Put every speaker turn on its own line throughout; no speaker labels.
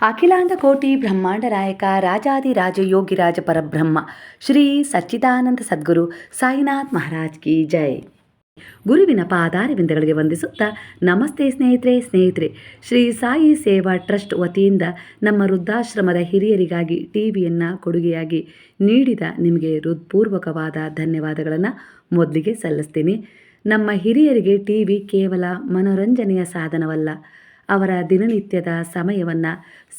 ಅಖಿಲಾಂಡ ಕೋಟಿ ಬ್ರಹ್ಮಾಂಡ ನಾಯಕ ರಾಜಾದಿರಾಜ ಯೋಗಿರಾಜ ಪರಬ್ರಹ್ಮ ಶ್ರೀ ಸಚ್ಚಿದಾನಂದ ಸದ್ಗುರು ಸಾಯಿನಾಥ್ ಮಹಾರಾಜ್ ಕಿ ಜೈ. ಗುರುವಿನ ಪಾದಾರವಿಂದಗಳಿಗೆ ವಂದಿಸುತ್ತಾ ನಮಸ್ತೆ ಸ್ನೇಹಿತರೆ. ಶ್ರೀ ಸಾಯಿ ಸೇವಾ ಟ್ರಸ್ಟ್ ವತಿಯಿಂದ ನಮ್ಮ ವೃದ್ಧಾಶ್ರಮದ ಹಿರಿಯರಿಗಾಗಿ ಟಿವಿಯನ್ನು ಕೊಡುಗೆಯಾಗಿ ನೀಡಿದ ನಿಮಗೆ ಹೃತ್ಪೂರ್ವಕವಾದ ಧನ್ಯವಾದಗಳನ್ನು ಮೊದಲಿಗೆ ಸಲ್ಲಿಸ್ತೀನಿ. ನಮ್ಮ ಹಿರಿಯರಿಗೆ ಟಿವಿ ಕೇವಲ ಮನೋರಂಜನೆಯ ಸಾಧನವಲ್ಲ, ಅವರ ದಿನನಿತ್ಯದ ಸಮಯವನ್ನು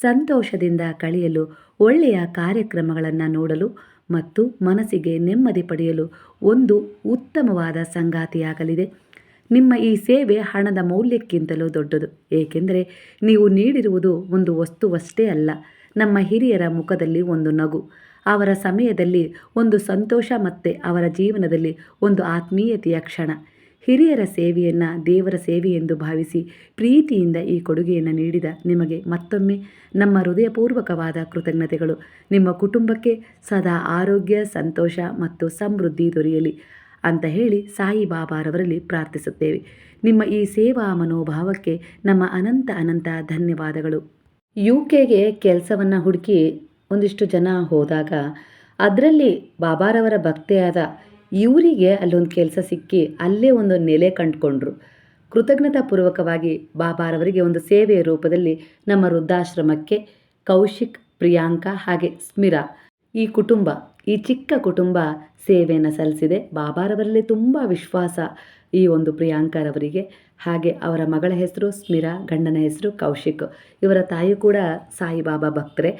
ಸಂತೋಷದಿಂದ ಕಳೆಯಲು, ಒಳ್ಳೆಯ ಕಾರ್ಯಕ್ರಮಗಳನ್ನು ನೋಡಲು ಮತ್ತು ಮನಸ್ಸಿಗೆ ನೆಮ್ಮದಿ ಪಡೆಯಲು ಒಂದು ಉತ್ತಮವಾದ ಸಂಗಾತಿಯಾಗಲಿದೆ. ನಿಮ್ಮ ಈ ಸೇವೆ ಹಣದ ಮೌಲ್ಯಕ್ಕಿಂತಲೂ ದೊಡ್ಡದು, ಏಕೆಂದರೆ ನೀವು ನೀಡಿರುವುದು ಒಂದು ವಸ್ತುವಷ್ಟೇ ಅಲ್ಲ, ನಮ್ಮ ಹಿರಿಯರ ಮುಖದಲ್ಲಿ ಒಂದು ನಗು, ಅವರ ಸಮಯದಲ್ಲಿ ಒಂದು ಸಂತೋಷ ಮತ್ತು ಅವರ ಜೀವನದಲ್ಲಿ ಒಂದು ಆತ್ಮೀಯತೆಯ ಕ್ಷಣ. ಹಿರಿಯರ ಸೇವೆಯನ್ನು ದೇವರ ಸೇವೆ ಎಂದು ಭಾವಿಸಿ ಪ್ರೀತಿಯಿಂದ ಈ ಕೊಡುಗೆಯನ್ನು ನೀಡಿದ ನಿಮಗೆ ಮತ್ತೊಮ್ಮೆ ನಮ್ಮ ಹೃದಯಪೂರ್ವಕವಾದ ಕೃತಜ್ಞತೆಗಳು. ನಿಮ್ಮ ಕುಟುಂಬಕ್ಕೆ ಸದಾ ಆರೋಗ್ಯ, ಸಂತೋಷ ಮತ್ತು ಸಮೃದ್ಧಿ ದೊರೆಯಲಿ ಅಂತ ಹೇಳಿ ಸಾಯಿಬಾಬಾರವರಲ್ಲಿ ಪ್ರಾರ್ಥಿಸುತ್ತೇವೆ. ನಿಮ್ಮ ಈ ಸೇವಾ ಮನೋಭಾವಕ್ಕೆ ನಮ್ಮ ಅನಂತ ಧನ್ಯವಾದಗಳು. UK ಕೆಲಸವನ್ನು ಹುಡುಕಿ ಒಂದಿಷ್ಟು ಜನ ಹೋದಾಗ ಅದರಲ್ಲಿ ಬಾಬಾರವರ ಭಕ್ತೆಯಾದ ಇವರಿಗೆ ಅಲ್ಲೊಂದು ಕೆಲಸ ಸಿಕ್ಕಿ ಅಲ್ಲೇ ಒಂದು ನೆಲೆ ಕಂಡುಕೊಂಡ್ರು. ಕೃತಜ್ಞತಾಪೂರ್ವಕವಾಗಿ ಬಾಬಾರವರಿಗೆ ಒಂದು ಸೇವೆಯ ರೂಪದಲ್ಲಿ ನಮ್ಮ ವೃದ್ಧಾಶ್ರಮಕ್ಕೆ ಕೌಶಿಕ್, ಪ್ರಿಯಾಂಕಾ ಹಾಗೆ ಸ್ಮಿರಾ ಈ ಚಿಕ್ಕ ಕುಟುಂಬ ಸೇವೆಯನ್ನು ಸಲ್ಲಿಸಿದೆ. ಬಾಬಾರವರಲ್ಲಿ ತುಂಬ ವಿಶ್ವಾಸ ಈ ಒಂದು ಪ್ರಿಯಾಂಕಾರವರಿಗೆ. ಹಾಗೆ ಅವರ ಮಗಳ ಹೆಸರು ಸ್ಮಿರಾ, ಗಂಡನ ಹೆಸರು ಕೌಶಿಕ್. ಇವರ ತಾಯಿ ಕೂಡ ಸಾಯಿಬಾಬಾ ಭಕ್ತರೆ.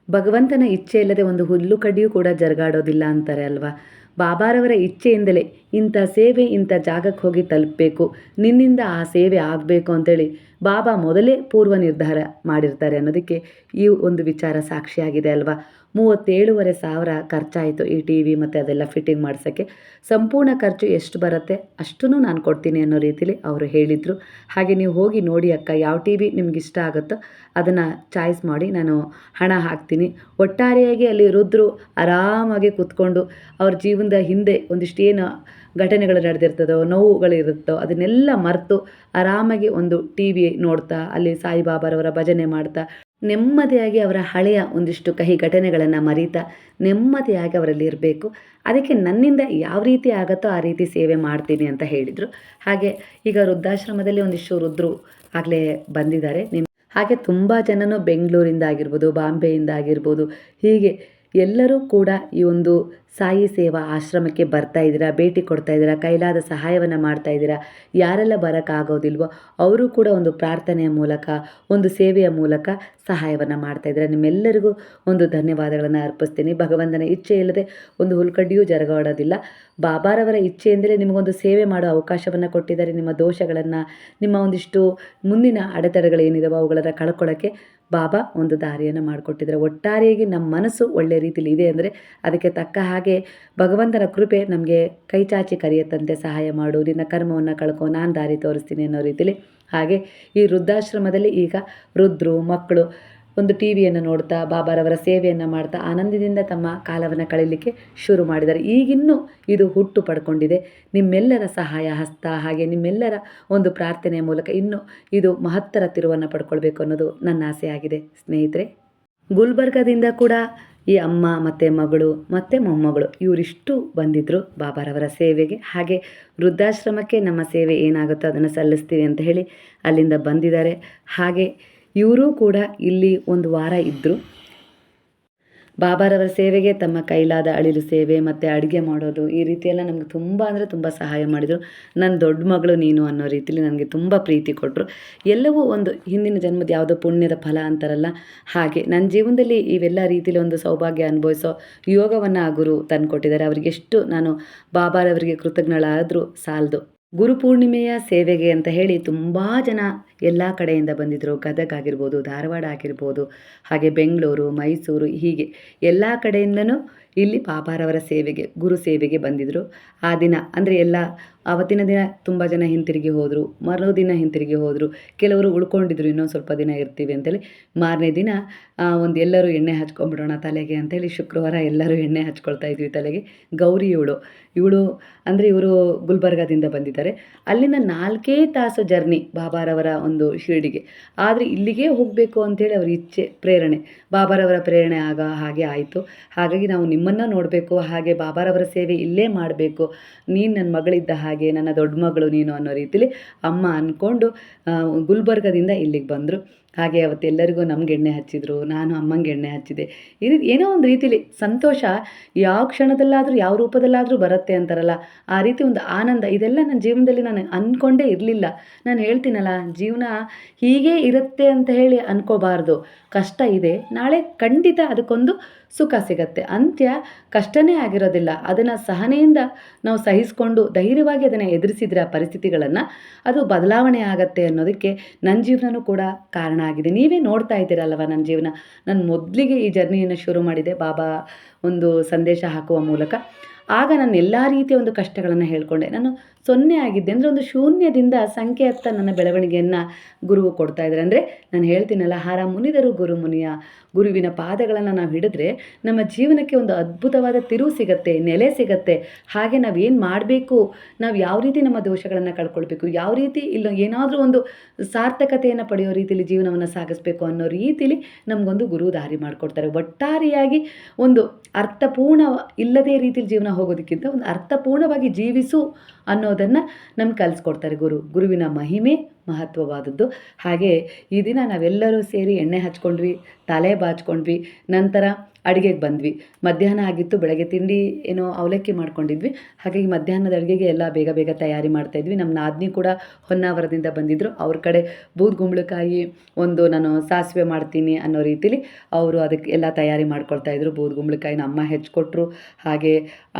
ಭಗವಂತನ ಇಚ್ಛೆ ಇಲ್ಲದೆ ಒಂದು ಹುಲ್ಲು ಕಡ್ಡಿಯೂ ಕೂಡ ಜರುಗಾಡೋದಿಲ್ಲ ಅಂತಾರೆ ಅಲ್ವಾ. ಬಾಬಾರವರ ಇಚ್ಛೆಯಿಂದಲೇ ಇಂಥ ಸೇವೆ ಇಂಥ ಜಾಗಕ್ಕೆ ಹೋಗಿ ತಲುಪಬೇಕು, ನಿನ್ನಿಂದ ಆ ಸೇವೆ ಆಗಬೇಕು ಅಂತೇಳಿ ಬಾಬಾ ಮೊದಲೇ ಪೂರ್ವ ನಿರ್ಧಾರ ಮಾಡಿರ್ತಾರೆ ಅನ್ನೋದಕ್ಕೆ ಈ ಒಂದು ವಿಚಾರ ಸಾಕ್ಷಿಯಾಗಿದೆ ಅಲ್ವಾ. 37,500 ಖರ್ಚಾಯಿತು ಈ TV ಮತ್ತು ಅದೆಲ್ಲ ಫಿಟ್ಟಿಂಗ್ ಮಾಡ್ಸೋಕ್ಕೆ. ಸಂಪೂರ್ಣ ಖರ್ಚು ಎಷ್ಟು ಬರುತ್ತೆ ಅಷ್ಟೂ ನಾನು ಕೊಡ್ತೀನಿ ಅನ್ನೋ ರೀತಿಲಿ ಅವರು ಹೇಳಿದರು. ಹಾಗೆ ನೀವು ಹೋಗಿ ನೋಡಿ ಅಕ್ಕ, ಯಾವ TV ನಿಮ್ಗೆ ಇಷ್ಟ ಆಗುತ್ತೋ ಅದನ್ನು ಚಾಯ್ಸ್ ಮಾಡಿ ನಾನು ಹಣ ಹಾಕ್ತೀನಿ. ಒಟ್ಟಾರೆಯಾಗಿ ಅಲ್ಲಿ ರುದ್ರು ಆರಾಮಾಗಿ ಕೂತ್ಕೊಂಡು ಅವ್ರ ಜೀವನದ ಹಿಂದೆ ಒಂದಿಷ್ಟು ಏನು ಘಟನೆಗಳು ನಡೆದಿರ್ತದೋ, ನೋವುಗಳಿರುತ್ತೋ ಅದನ್ನೆಲ್ಲ ಮರೆತು ಆರಾಮಾಗಿ ಒಂದು TV ನೋಡ್ತಾ ಅಲ್ಲಿ ಸಾಯಿಬಾಬಾರವರ ಭಜನೆ ಮಾಡ್ತಾ ನೆಮ್ಮದಿಯಾಗಿ ಅವರ ಹಳೆಯ ಒಂದಿಷ್ಟು ಕಹಿ ಘಟನೆಗಳನ್ನು ಮರೀತಾ ನೆಮ್ಮದಿಯಾಗಿ ಅವರಲ್ಲಿ ಇರಬೇಕು. ಅದಕ್ಕೆ ನನ್ನಿಂದ ಯಾವ ರೀತಿ ಆಗುತ್ತೋ ಆ ರೀತಿ ಸೇವೆ ಮಾಡ್ತೀನಿ ಅಂತ ಹೇಳಿದರು. ಹಾಗೆ ಈಗ ವೃದ್ಧಾಶ್ರಮದಲ್ಲಿ ಒಂದಿಷ್ಟು ರುದ್ರು ಆಗಲೇ ಬಂದಿದ್ದಾರೆ. ಹಾಗೆ ತುಂಬ ಜನನು ಬೆಂಗಳೂರಿಂದ ಆಗಿರ್ಬೋದು, ಬಾಂಬೆಯಿಂದ ಆಗಿರ್ಬೋದು, ಹೀಗೆ ಎಲ್ಲರೂ ಕೂಡ ಈ ಒಂದು ಸಾಯಿ ಸೇವಾ ಆಶ್ರಮಕ್ಕೆ ಬರ್ತಾ ಇದ್ದೀರಾ, ಭೇಟಿ ಕೊಡ್ತಾ ಇದ್ದೀರಾ, ಕೈಲಾದ ಸಹಾಯವನ್ನು ಮಾಡ್ತಾ ಇದ್ದೀರಾ. ಯಾರೆಲ್ಲ ಬರೋಕ್ಕಾಗೋದಿಲ್ವೋ ಅವರು ಕೂಡ ಒಂದು ಪ್ರಾರ್ಥನೆಯ ಮೂಲಕ, ಒಂದು ಸೇವೆಯ ಮೂಲಕ ಸಹಾಯವನ್ನು ಮಾಡ್ತಾ ಇದ್ದೀರಾ. ನಿಮ್ಮೆಲ್ಲರಿಗೂ ಒಂದು ಧನ್ಯವಾದಗಳನ್ನು ಅರ್ಪಿಸ್ತೀನಿ. ಭಗವಂತನ ಇಚ್ಛೆ ಇಲ್ಲದೆ ಒಂದು ಹುಲ್ಕಡ್ಡಿಯೂ ಜರುಗಾಡೋದಿಲ್ಲ. ಬಾಬಾರವರ ಇಚ್ಛೆಯಿಂದಲೇ ನಿಮಗೊಂದು ಸೇವೆ ಮಾಡೋ ಅವಕಾಶವನ್ನು ಕೊಟ್ಟಿದ್ದಾರೆ. ನಿಮ್ಮ ದೋಷಗಳನ್ನು, ನಿಮ್ಮ ಒಂದಿಷ್ಟು ಮುಂದಿನ ಅಡೆತಡೆಗಳೇನಿದಾವೋ ಅವುಗಳನ್ನು ಕಳ್ಕೊಳ್ಳೋಕ್ಕೆ ಬಾಬಾ ಒಂದು ದಾರಿಯನ್ನು ಮಾಡಿಕೊಟ್ಟಿದ್ದಾರೆ. ಒಟ್ಟಾರೆಯಾಗಿ ನಮ್ಮ ಮನಸ್ಸು ಒಳ್ಳೆಯ ರೀತಿಲಿ ಇದೆ ಅಂದರೆ ಅದಕ್ಕೆ ತಕ್ಕ ಹಾಗೆ ಭಗವಂತನ ಕೃಪೆ ನಮಗೆ ಕೈ ಚಾಚಿ ಕರೆಯತ್ತಂತೆ, ಸಹಾಯ ಮಾಡು, ನಿನ್ನ ಕರ್ಮವನ್ನು ಕಳ್ಕೊ, ನಾನು ದಾರಿ ತೋರಿಸ್ತೀನಿ ಅನ್ನೋ ರೀತಿಲಿ. ಹಾಗೆ ಈ ವೃದ್ಧಾಶ್ರಮದಲ್ಲಿ ಈಗ ವೃದ್ಧರು, ಮಕ್ಕಳು ಒಂದು TVಯನ್ನು ನೋಡ್ತಾ ಬಾಬಾರವರ ಸೇವೆಯನ್ನು ಮಾಡ್ತಾ ಆನಂದದಿಂದ ತಮ್ಮ ಕಾಲವನ್ನು ಕಳೀಲಿಕ್ಕೆ ಶುರು ಮಾಡಿದ್ದಾರೆ. ಈಗಿನ್ನೂ ಇದು ಹುಟ್ಟು ಪಡ್ಕೊಂಡಿದೆ. ನಿಮ್ಮೆಲ್ಲರ ಸಹಾಯ ಹಸ್ತ ಹಾಗೆ ನಿಮ್ಮೆಲ್ಲರ ಒಂದು ಪ್ರಾರ್ಥನೆಯ ಮೂಲಕ ಇನ್ನೂ ಇದು ಮಹತ್ತರ ತಿರುವನ್ನು ಪಡ್ಕೊಳ್ಬೇಕು ಅನ್ನೋದು ನನ್ನ ಆಸೆಯಾಗಿದೆ. ಸ್ನೇಹಿತರೆ, ಗುಲ್ಬರ್ಗದಿಂದ ಕೂಡ ಈ ಅಮ್ಮ ಮತ್ತು ಮಗಳು ಮತ್ತು ಮೊಮ್ಮಗಳು ಇವರಿಷ್ಟು ಬಂದಿದ್ದರು ಬಾಬಾರವರ ಸೇವೆಗೆ. ಹಾಗೆ ವೃದ್ಧಾಶ್ರಮಕ್ಕೆ ನಮ್ಮ ಸೇವೆ ಏನಾಗುತ್ತೋ ಅದನ್ನು ಸಲ್ಲಿಸ್ತೀವಿ ಅಂತ ಹೇಳಿ ಅಲ್ಲಿಂದ ಬಂದಿದ್ದಾರೆ. ಹಾಗೆ ಇವರು ಕೂಡ ಇಲ್ಲಿ ಒಂದು ವಾರ ಇದ್ದರು. ಬಾಬಾರವರ ಸೇವೆಗೆ ತಮ್ಮ ಕೈಲಾದ ಅಳಿಲು ಸೇವೆ ಮತ್ತು ಅಡುಗೆ ಮಾಡೋದು ಈ ರೀತಿಯೆಲ್ಲ ನಮಗೆ ತುಂಬ ಅಂದರೆ ತುಂಬ ಸಹಾಯ ಮಾಡಿದರು. ನನ್ನ ದೊಡ್ಡ ಮಗಳು ನೀನು ಅನ್ನೋ ರೀತಿಲಿ ನನಗೆ ತುಂಬ ಪ್ರೀತಿ ಕೊಟ್ಟರು. ಎಲ್ಲವೂ ಒಂದು ಹಿಂದಿನ ಜನ್ಮದ ಯಾವುದೋ ಪುಣ್ಯದ ಫಲ ಅಂತಾರಲ್ಲ, ಹಾಗೆ ನನ್ನ ಜೀವನದಲ್ಲಿ ಇವೆಲ್ಲ ರೀತಿಯಲ್ಲಿ ಒಂದು ಸೌಭಾಗ್ಯ ಅನುಭವಿಸೋ ಯೋಗವನ್ನು ಆ ಗುರು ತಂದು ಕೊಟ್ಟಿದ್ದಾರೆ. ಅವರಿಗೆಷ್ಟು ನಾನು ಬಾಬಾರವರಿಗೆ ಕೃತಜ್ಞಳಾದರೂ ಸಾಲದು. ಗುರುಪೂರ್ಣಿಮೆಯ ಸೇವೆಗೆ ಅಂತ ಹೇಳಿ ತುಂಬ ಜನ ಎಲ್ಲ ಕಡೆಯಿಂದ ಬಂದಿದ್ದರು. ಗದಗ ಆಗಿರ್ಬೋದು, ಧಾರವಾಡ ಆಗಿರ್ಬೋದು, ಹಾಗೆ ಬೆಂಗಳೂರು, ಮೈಸೂರು, ಹೀಗೆ ಎಲ್ಲ ಕಡೆಯಿಂದನೂ ಇಲ್ಲಿ ಬಾಬಾರವರ ಸೇವೆಗೆ, ಗುರು ಸೇವೆಗೆ ಬಂದಿದ್ದರು. ಆ ದಿನ ಅಂದರೆ ಆವತ್ತಿನ ದಿನ ತುಂಬ ಜನ ಹಿಂತಿರುಗಿ ಹೋದರು, ಮರುದಿನ ಹಿಂತಿರುಗಿ ಹೋದರು, ಕೆಲವರು ಉಳ್ಕೊಂಡಿದ್ರು, ಇನ್ನೊಂದು ಸ್ವಲ್ಪ ದಿನ ಇರ್ತೀವಿ ಅಂತೇಳಿ. ಮಾರನೇ ದಿನ ಎಲ್ಲರೂ ಎಣ್ಣೆ ಹಚ್ಕೊಂಡ್ಬಿಡೋಣ ತಲೆಗೆ ಅಂಥೇಳಿ ಶುಕ್ರವಾರ ಎಲ್ಲರೂ ಎಣ್ಣೆ ಹಚ್ಕೊಳ್ತಾ ಇದ್ವಿ ತಲೆಗೆ. ಗೌರಿ ಇವರು ಗುಲ್ಬರ್ಗಾದಿಂದ ಬಂದಿದ್ದಾರೆ. ಅಲ್ಲಿಂದ 4 ತಾಸು ಜರ್ನಿ ಬಾಬಾರವರ ಒಂದು ಶಿರಡಿಗೆ. ಆದರೆ ಇಲ್ಲಿಗೇ ಹೋಗಬೇಕು ಅಂಥೇಳಿ ಅವ್ರ ಇಚ್ಛೆ, ಪ್ರೇರಣೆ, ಬಾಬಾರವರ ಪ್ರೇರಣೆ ಹಾಗೆ ಆಯಿತು. ಹಾಗಾಗಿ ನಾವು ನಿಮ್ಮನ್ನು ನೋಡಬೇಕು, ಹಾಗೆ ಬಾಬಾರವರ ಸೇವೆ ಇಲ್ಲೇ ಮಾಡಬೇಕು, ನೀನು ನನ್ನ ಮಗಳಿದ್ದ ಹಾಗೆ, ನನ್ನ ದೊಡ್ಡ ಮಗಳು ನೀನು ಅನ್ನೋ ರೀತಿಲಿ ಅಮ್ಮ ಅಂದ್ಕೊಂಡು ಗುಲ್ಬರ್ಗದಿಂದ ಇಲ್ಲಿಗೆ ಬಂದರು. ಹಾಗೆ ಅವತ್ತೆಲ್ಲರಿಗೂ ನಮ್ಗೆ ಎಣ್ಣೆ ಹಚ್ಚಿದ್ರು, ನಾನು ಅಮ್ಮಂಗೆ ಎಣ್ಣೆ ಹಚ್ಚಿದೆ. ಏನೋ ಒಂದು ರೀತಿಲಿ ಸಂತೋಷ ಯಾವ ಕ್ಷಣದಲ್ಲಾದರೂ ಯಾವ ರೂಪದಲ್ಲಾದರೂ ಬರುತ್ತೆ ಅಂತಾರಲ್ಲ, ಆ ರೀತಿ ಒಂದು ಆನಂದ ಇದೆಲ್ಲ ನನ್ನ ಜೀವನದಲ್ಲಿ ನಾನು ಅಂದ್ಕೊಂಡೇ ಇರಲಿಲ್ಲ. ನಾನು ಹೇಳ್ತೀನಲ್ಲ, ಜೀವನ ಹೀಗೇ ಇರುತ್ತೆ ಅಂತ ಹೇಳಿ ಅಂದ್ಕೋಬಾರ್ದು. ಕಷ್ಟ ಇದೆ, ನಾಳೆ ಖಂಡಿತ ಅದಕ್ಕೊಂದು ಸುಖ ಸಿಗತ್ತೆ. ಅಂತ್ಯ ಕಷ್ಟನೇ ಆಗಿರೋದಿಲ್ಲ. ಅದನ್ನು ಸಹನೆಯಿಂದ ನಾವು ಸಹಿಸ್ಕೊಂಡು ಧೈರ್ಯವಾಗಿ ಅದನ್ನು ಎದುರಿಸಿದರೆ ಆ ಪರಿಸ್ಥಿತಿಗಳನ್ನು, ಅದು ಬದಲಾವಣೆ ಆಗತ್ತೆ ಅನ್ನೋದಕ್ಕೆ ನನ್ನ ಜೀವನವೂ ಕೂಡ ಕಾರಣ ಆಗಿದೆ. ನೀವೇ ನೋಡ್ತಾ ಇದ್ದೀರಲ್ವ ನನ್ನ ಜೀವನ. ನಾನು ಮೊದಲಿಗೆ ಈ ಜರ್ನಿಯನ್ನು ಶುರು ಮಾಡಿದೆ ಬಾಬಾ ಒಂದು ಸಂದೇಶ ಹಾಕುವ ಮೂಲಕ. ಆಗ ನಾನು ಎಲ್ಲ ರೀತಿಯ ಒಂದು ಕಷ್ಟಗಳನ್ನು ಹೇಳ್ಕೊಂಡೆ. ನಾನು 0 ಆಗಿದ್ದೆ, ಅಂದರೆ ಒಂದು ಶೂನ್ಯದಿಂದ ಸಂಖ್ಯೆಯತ್ತ ನನ್ನ ಬೆಳವಣಿಗೆಯನ್ನು ಗುರುವು ಕೊಡ್ತಾ ಇದ್ದಾರೆ. ಅಂದರೆ ನಾನು ಹೇಳ್ತೀನಲ್ಲ, ಹಾರ ಮುನಿದರು ಗುರು ಮುನಿಯ, ಗುರುವಿನ ಪಾದಗಳನ್ನು ನಾವು ಹಿಡಿದ್ರೆ ನಮ್ಮ ಜೀವನಕ್ಕೆ ಒಂದು ಅದ್ಭುತವಾದ ತಿರುವು ಸಿಗತ್ತೆ, ನೆಲೆ ಸಿಗತ್ತೆ. ಹಾಗೆ ನಾವೇನು ಮಾಡಬೇಕು, ನಾವು ಯಾವ ರೀತಿ ನಮ್ಮ ದೋಷಗಳನ್ನು ಕಳ್ಕೊಳ್ಬೇಕು, ಯಾವ ರೀತಿ ಇಲ್ಲ ಏನಾದರೂ ಒಂದು ಸಾರ್ಥಕತೆಯನ್ನು ಪಡೆಯೋ ರೀತಿಯಲ್ಲಿ ಜೀವನವನ್ನು ಸಾಗಿಸ್ಬೇಕು ಅನ್ನೋ ರೀತಿಲಿ ನಮಗೊಂದು ಗುರು ದಾರಿ ಮಾಡಿಕೊಡ್ತಾರೆ. ಒಟ್ಟಾರೆಯಾಗಿ ಒಂದು ಅರ್ಥಪೂರ್ಣ ಇಲ್ಲದೇ ರೀತಿಯಲ್ಲಿ ಜೀವನ ಹೋಗೋದಕ್ಕಿಂತ ಒಂದು ಅರ್ಥಪೂರ್ಣವಾಗಿ ಜೀವಿಸು ಅನ್ನೋದನ್ನು ನಮ್ಗೆ ಕಲಿಸ್ಕೊಡ್ತಾರೆ ಗುರುವಿನ ಮಹಿಮೆ ಮಹತ್ವವಾದದ್ದು. ಹಾಗೆ ಈ ದಿನ ನಾವೆಲ್ಲರೂ ಸೇರಿ ಎಣ್ಣೆ ಹಚ್ಕೊಂಡ್ವಿ, ತಲೆ ಬಾಚ್ಕೊಂಡ್ವಿ, ನಂತರ ಅಡುಗೆಗೆ ಬಂದ್ವಿ. ಮಧ್ಯಾಹ್ನ ಆಗಿತ್ತು, ಬೆಳಗ್ಗೆ ತಿಂಡಿ ಏನೋ ಅವಲಕ್ಕಿ ಮಾಡ್ಕೊಂಡಿದ್ವಿ. ಹಾಗಾಗಿ ಮಧ್ಯಾಹ್ನದ ಅಡುಗೆಗೆ ಎಲ್ಲ ಬೇಗ ಬೇಗ ತಯಾರಿ ಮಾಡ್ತಾಯಿದ್ವಿ. ನಮ್ಮ ನಾದಿನಿ ಕೂಡ ಹೊನ್ನಾವರದಿಂದ ಬಂದಿದ್ದರು. ಅವ್ರ ಕಡೆ ಬೂದುಗುಂಬಳಕಾಯಿ ಒಂದು ನಾನು ಸಾಸಿವೆ ಮಾಡ್ತೀನಿ ಅನ್ನೋ ರೀತಿಲಿ ಅವರು ಅದಕ್ಕೆ ಎಲ್ಲ ತಯಾರಿ ಮಾಡ್ಕೊಳ್ತಾಯಿದ್ರು. ಬೂದುಗುಂಬಳಕಾಯಿನ ಅಮ್ಮ ಹೆಚ್ಚಿಕೊಟ್ರು. ಹಾಗೆ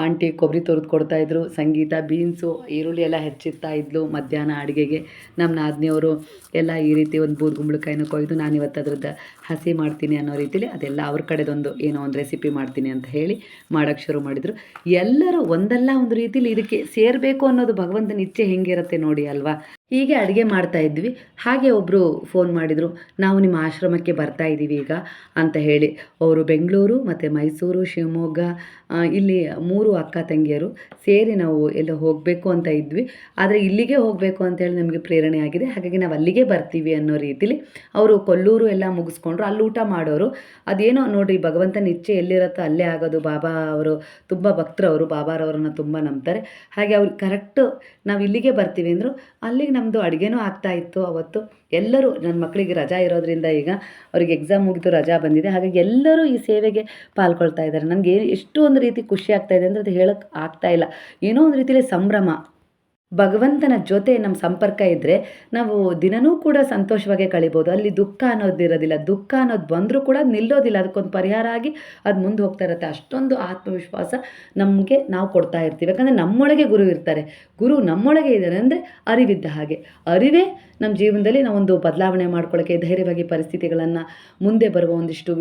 ಆಂಟಿ ಕೊಬ್ಬರಿ ತುರಿದು ಕೊಡ್ತಾಯಿದ್ರು. ಸಂಗೀತ ಬೀನ್ಸು ಈರುಳ್ಳಿ ಎಲ್ಲ ಹೆಚ್ಚಿರ್ತಾ ಇದ್ಲು ಮಧ್ಯಾಹ್ನ ಅಡುಗೆಗೆ. ನಮ್ಮ ನಾದಿನಿಯವರು ಎಲ್ಲ ಈ ರೀತಿ ಒಂದು ಬೂದುಗುಂಬಳಕಾಯಿನ ಕೊಯ್ದು ನಾನು ಇವತ್ತು ಅದ್ರದ್ದು ಹಸಿ ಮಾಡ್ತೀನಿ ಅನ್ನೋ ರೀತಿಲಿ ಅದೆಲ್ಲ ಅವ್ರ ಕಡೆದೊಂದು ಏನೋ ಒಂದು ರೆಸಿಪಿ ಮಾಡ್ತೀನಿ ಅಂತ ಹೇಳಿ ಮಾಡೋಕ್ಕೆ ಶುರು ಮಾಡಿದರು. ಎಲ್ಲರೂ ಒಂದಲ್ಲ ಒಂದು ರೀತಿಲಿ ಇದಕ್ಕೆ ಸೇರಬೇಕು ಅನ್ನೋದು ಭಗವಂತನ ಇಚ್ಛೆ ಹೆಂಗಿರುತ್ತೆ ನೋಡಿ ಅಲ್ವಾ. ಹೀಗೆ ಅಡುಗೆ ಮಾಡ್ತಾ ಇದ್ವಿ. ಹಾಗೆ ಒಬ್ಬರು ಫೋನ್ ಮಾಡಿದರು, ನಾವು ನಿಮ್ಮ ಆಶ್ರಮಕ್ಕೆ ಬರ್ತಾ ಇದ್ದೀವಿ ಈಗ ಅಂತ ಹೇಳಿ. ಅವರು ಬೆಂಗಳೂರು ಮತ್ತು ಮೈಸೂರು, ಶಿವಮೊಗ್ಗ, ಇಲ್ಲಿ 3 ಅಕ್ಕ ತಂಗಿಯರು ಸೇರಿ ನಾವು ಎಲ್ಲ ಹೋಗಬೇಕು ಅಂತ ಇದ್ವಿ. ಆದರೆ ಇಲ್ಲಿಗೆ ಹೋಗಬೇಕು ಅಂತೇಳಿ ನಮಗೆ ಪ್ರೇರಣೆ ಆಗಿದೆ. ಹಾಗಾಗಿ ನಾವು ಅಲ್ಲಿಗೆ ಬರ್ತೀವಿ ಅನ್ನೋ ರೀತಿಲಿ ಅವರು ಕೊಲ್ಲೂರು ಎಲ್ಲ ಮುಗಿಸ್ಕೊಂಡ್ರು. ಅಲ್ಲಿ ಊಟ ಮಾಡೋರು. ಅದೇನೋ ನೋಡಿರಿ, ಭಗವಂತನ ಇಚ್ಛೆ ಎಲ್ಲಿರುತ್ತೋ ಅಲ್ಲೇ ಆಗೋದು. ಬಾಬಾ ಅವರು ತುಂಬ ಭಕ್ತರವರು, ಬಾಬಾರವರನ್ನು ತುಂಬ ನಂಬ್ತಾರೆ. ಹಾಗೆ ಅವ್ರು ಕರೆಕ್ಟು ನಾವು ಇಲ್ಲಿಗೆ ಬರ್ತೀವಿ ಅಂದರು. ಅಲ್ಲಿಗೆ ನಮ್ಮದು ಅಡುಗೆನೂ ಆಗ್ತಾಯಿತ್ತು ಅವತ್ತು. ಎಲ್ಲರೂ, ನನ್ನ ಮಕ್ಕಳಿಗೆ ರಜಾ ಇರೋದ್ರಿಂದ ಈಗ ಅವ್ರಿಗೆ ಎಕ್ಸಾಮ್ ಮುಗಿದು ರಜಾ ಬಂದಿದೆ. ಹಾಗಾಗಿ ಎಲ್ಲರೂ ಈ ಸೇವೆಗೆ ಪಾಲ್ಗೊಳ್ತಾ ಇದ್ದಾರೆ. ನನಗೆ ಎಷ್ಟು ಒಂದು ರೀತಿ ಖುಷಿ ಆಗ್ತಾಯಿದೆ ಅಂದರೆ ಅದು ಹೇಳೋಕ್ಕೆ ಆಗ್ತಾಯಿಲ್ಲ. ಏನೋ ಒಂದು ರೀತಿಯಲ್ಲಿ ಸಂಭ್ರಮ. ಭಗವಂತನ ಜೊತೆ ನಮ್ಮ ಸಂಪರ್ಕ ಇದ್ದರೆ ನಾವು ದಿನವೂ ಕೂಡ ಸಂತೋಷವಾಗೇ ಕಳಿಬೋದು. ಅಲ್ಲಿ ದುಃಖ ಅನ್ನೋದಿರೋದಿಲ್ಲ. ದುಃಖ ಅನ್ನೋದು ಬಂದರೂ ಕೂಡ ನಿಲ್ಲೋದಿಲ್ಲ. ಅದಕ್ಕೊಂದು ಪರಿಹಾರ ಆಗಿ ಅದು ಮುಂದೆ ಹೋಗ್ತಾ ಇರುತ್ತೆ. ಅಷ್ಟೊಂದು ಆತ್ಮವಿಶ್ವಾಸ ನಮಗೆ ನಾವು ಕೊಡ್ತಾ ಇರ್ತೀವಿ. ಯಾಕಂದರೆ ನಮ್ಮೊಳಗೆ ಗುರು ಇರ್ತಾರೆ. ಗುರು ನಮ್ಮೊಳಗೆ ಇದ್ದಾರೆ ಅಂದರೆ ಅರಿವಿದ್ದ ಹಾಗೆ. ಅರಿವೇ ನಮ್ಮ ಜೀವನದಲ್ಲಿ ನಾವೊಂದು ಬದಲಾವಣೆ ಮಾಡ್ಕೊಳ್ಳೋಕ್ಕೆ, ಧೈರ್ಯವಾಗಿ ಪರಿಸ್ಥಿತಿಗಳನ್ನು, ಮುಂದೆ ಬರುವ ಒಂದಿಷ್ಟು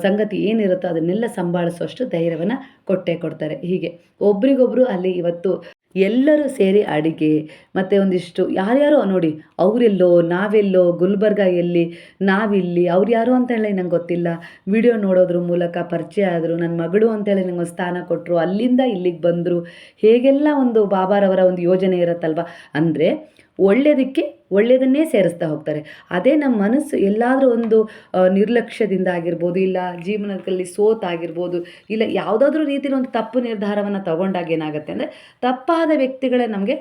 ಸಂಗತಿ ಏನಿರುತ್ತೋ ಅದನ್ನೆಲ್ಲ ಸಂಭಾಳಿಸುವಷ್ಟು ಧೈರ್ಯವನ್ನು ಕೊಟ್ಟೇ ಕೊಡ್ತಾರೆ. ಹೀಗೆ ಒಬ್ರಿಗೊಬ್ಬರು ಅಲ್ಲಿ ಇವತ್ತು ಎಲ್ಲರೂ ಸೇರಿ ಅಡಿಗೆ ಮತ್ತು ಒಂದಿಷ್ಟು ಯಾರ್ಯಾರೋ ನೋಡಿ, ಅವರೆಲ್ಲೋ ನಾವೆಲ್ಲೋ, ಗುಲ್ಬರ್ಗ ಎಲ್ಲಿ ನಾವಿಲ್ಲಿ, ಅವ್ರು ಯಾರು ಅಂತ ಹೇಳಿ ನಂಗೆ ಗೊತ್ತಿಲ್ಲ. ವಿಡಿಯೋ ನೋಡೋದ್ರ ಮೂಲಕ ಪರಿಚಯ ಆದರು. ನನ್ನ ಮಗಳು ಅಂತೇಳಿ ನಂಗೆ ಸ್ಥಾನ ಕೊಟ್ಟರು. ಅಲ್ಲಿಂದ ಇಲ್ಲಿಗೆ ಬಂದರು. ಹೇಗೆಲ್ಲ ಒಂದು ಬಾಬಾರವರ ಒಂದು ಯೋಜನೆ ಇರುತ್ತಲ್ವ. ಅಂದರೆ ಒಳ್ಳೆಯದಕ್ಕೆ ಒಳ್ಳೆಯದನ್ನೇ ಸೇರಿಸ್ತಾ ಹೋಗ್ತಾರೆ. ಅದೇ ನಮ್ಮ ಮನಸ್ಸು ಎಲ್ಲಾದರೂ ಒಂದು ನಿರ್ಲಕ್ಷ್ಯದಿಂದ ಆಗಿರ್ಬೋದು, ಇಲ್ಲ ಜೀವನದಲ್ಲಿ ಸೋತಾಗಿರ್ಬೋದು, ಇಲ್ಲ ಯಾವುದಾದ್ರೂ ರೀತಿಯಲ್ಲಿ ಒಂದು ತಪ್ಪು ನಿರ್ಧಾರವನ್ನು ತಗೊಂಡಾಗ ಏನಾಗುತ್ತೆ ಅಂದರೆ ತಪ್ಪಾದ ವ್ಯಕ್ತಿಗಳೇ ನಮಗೆ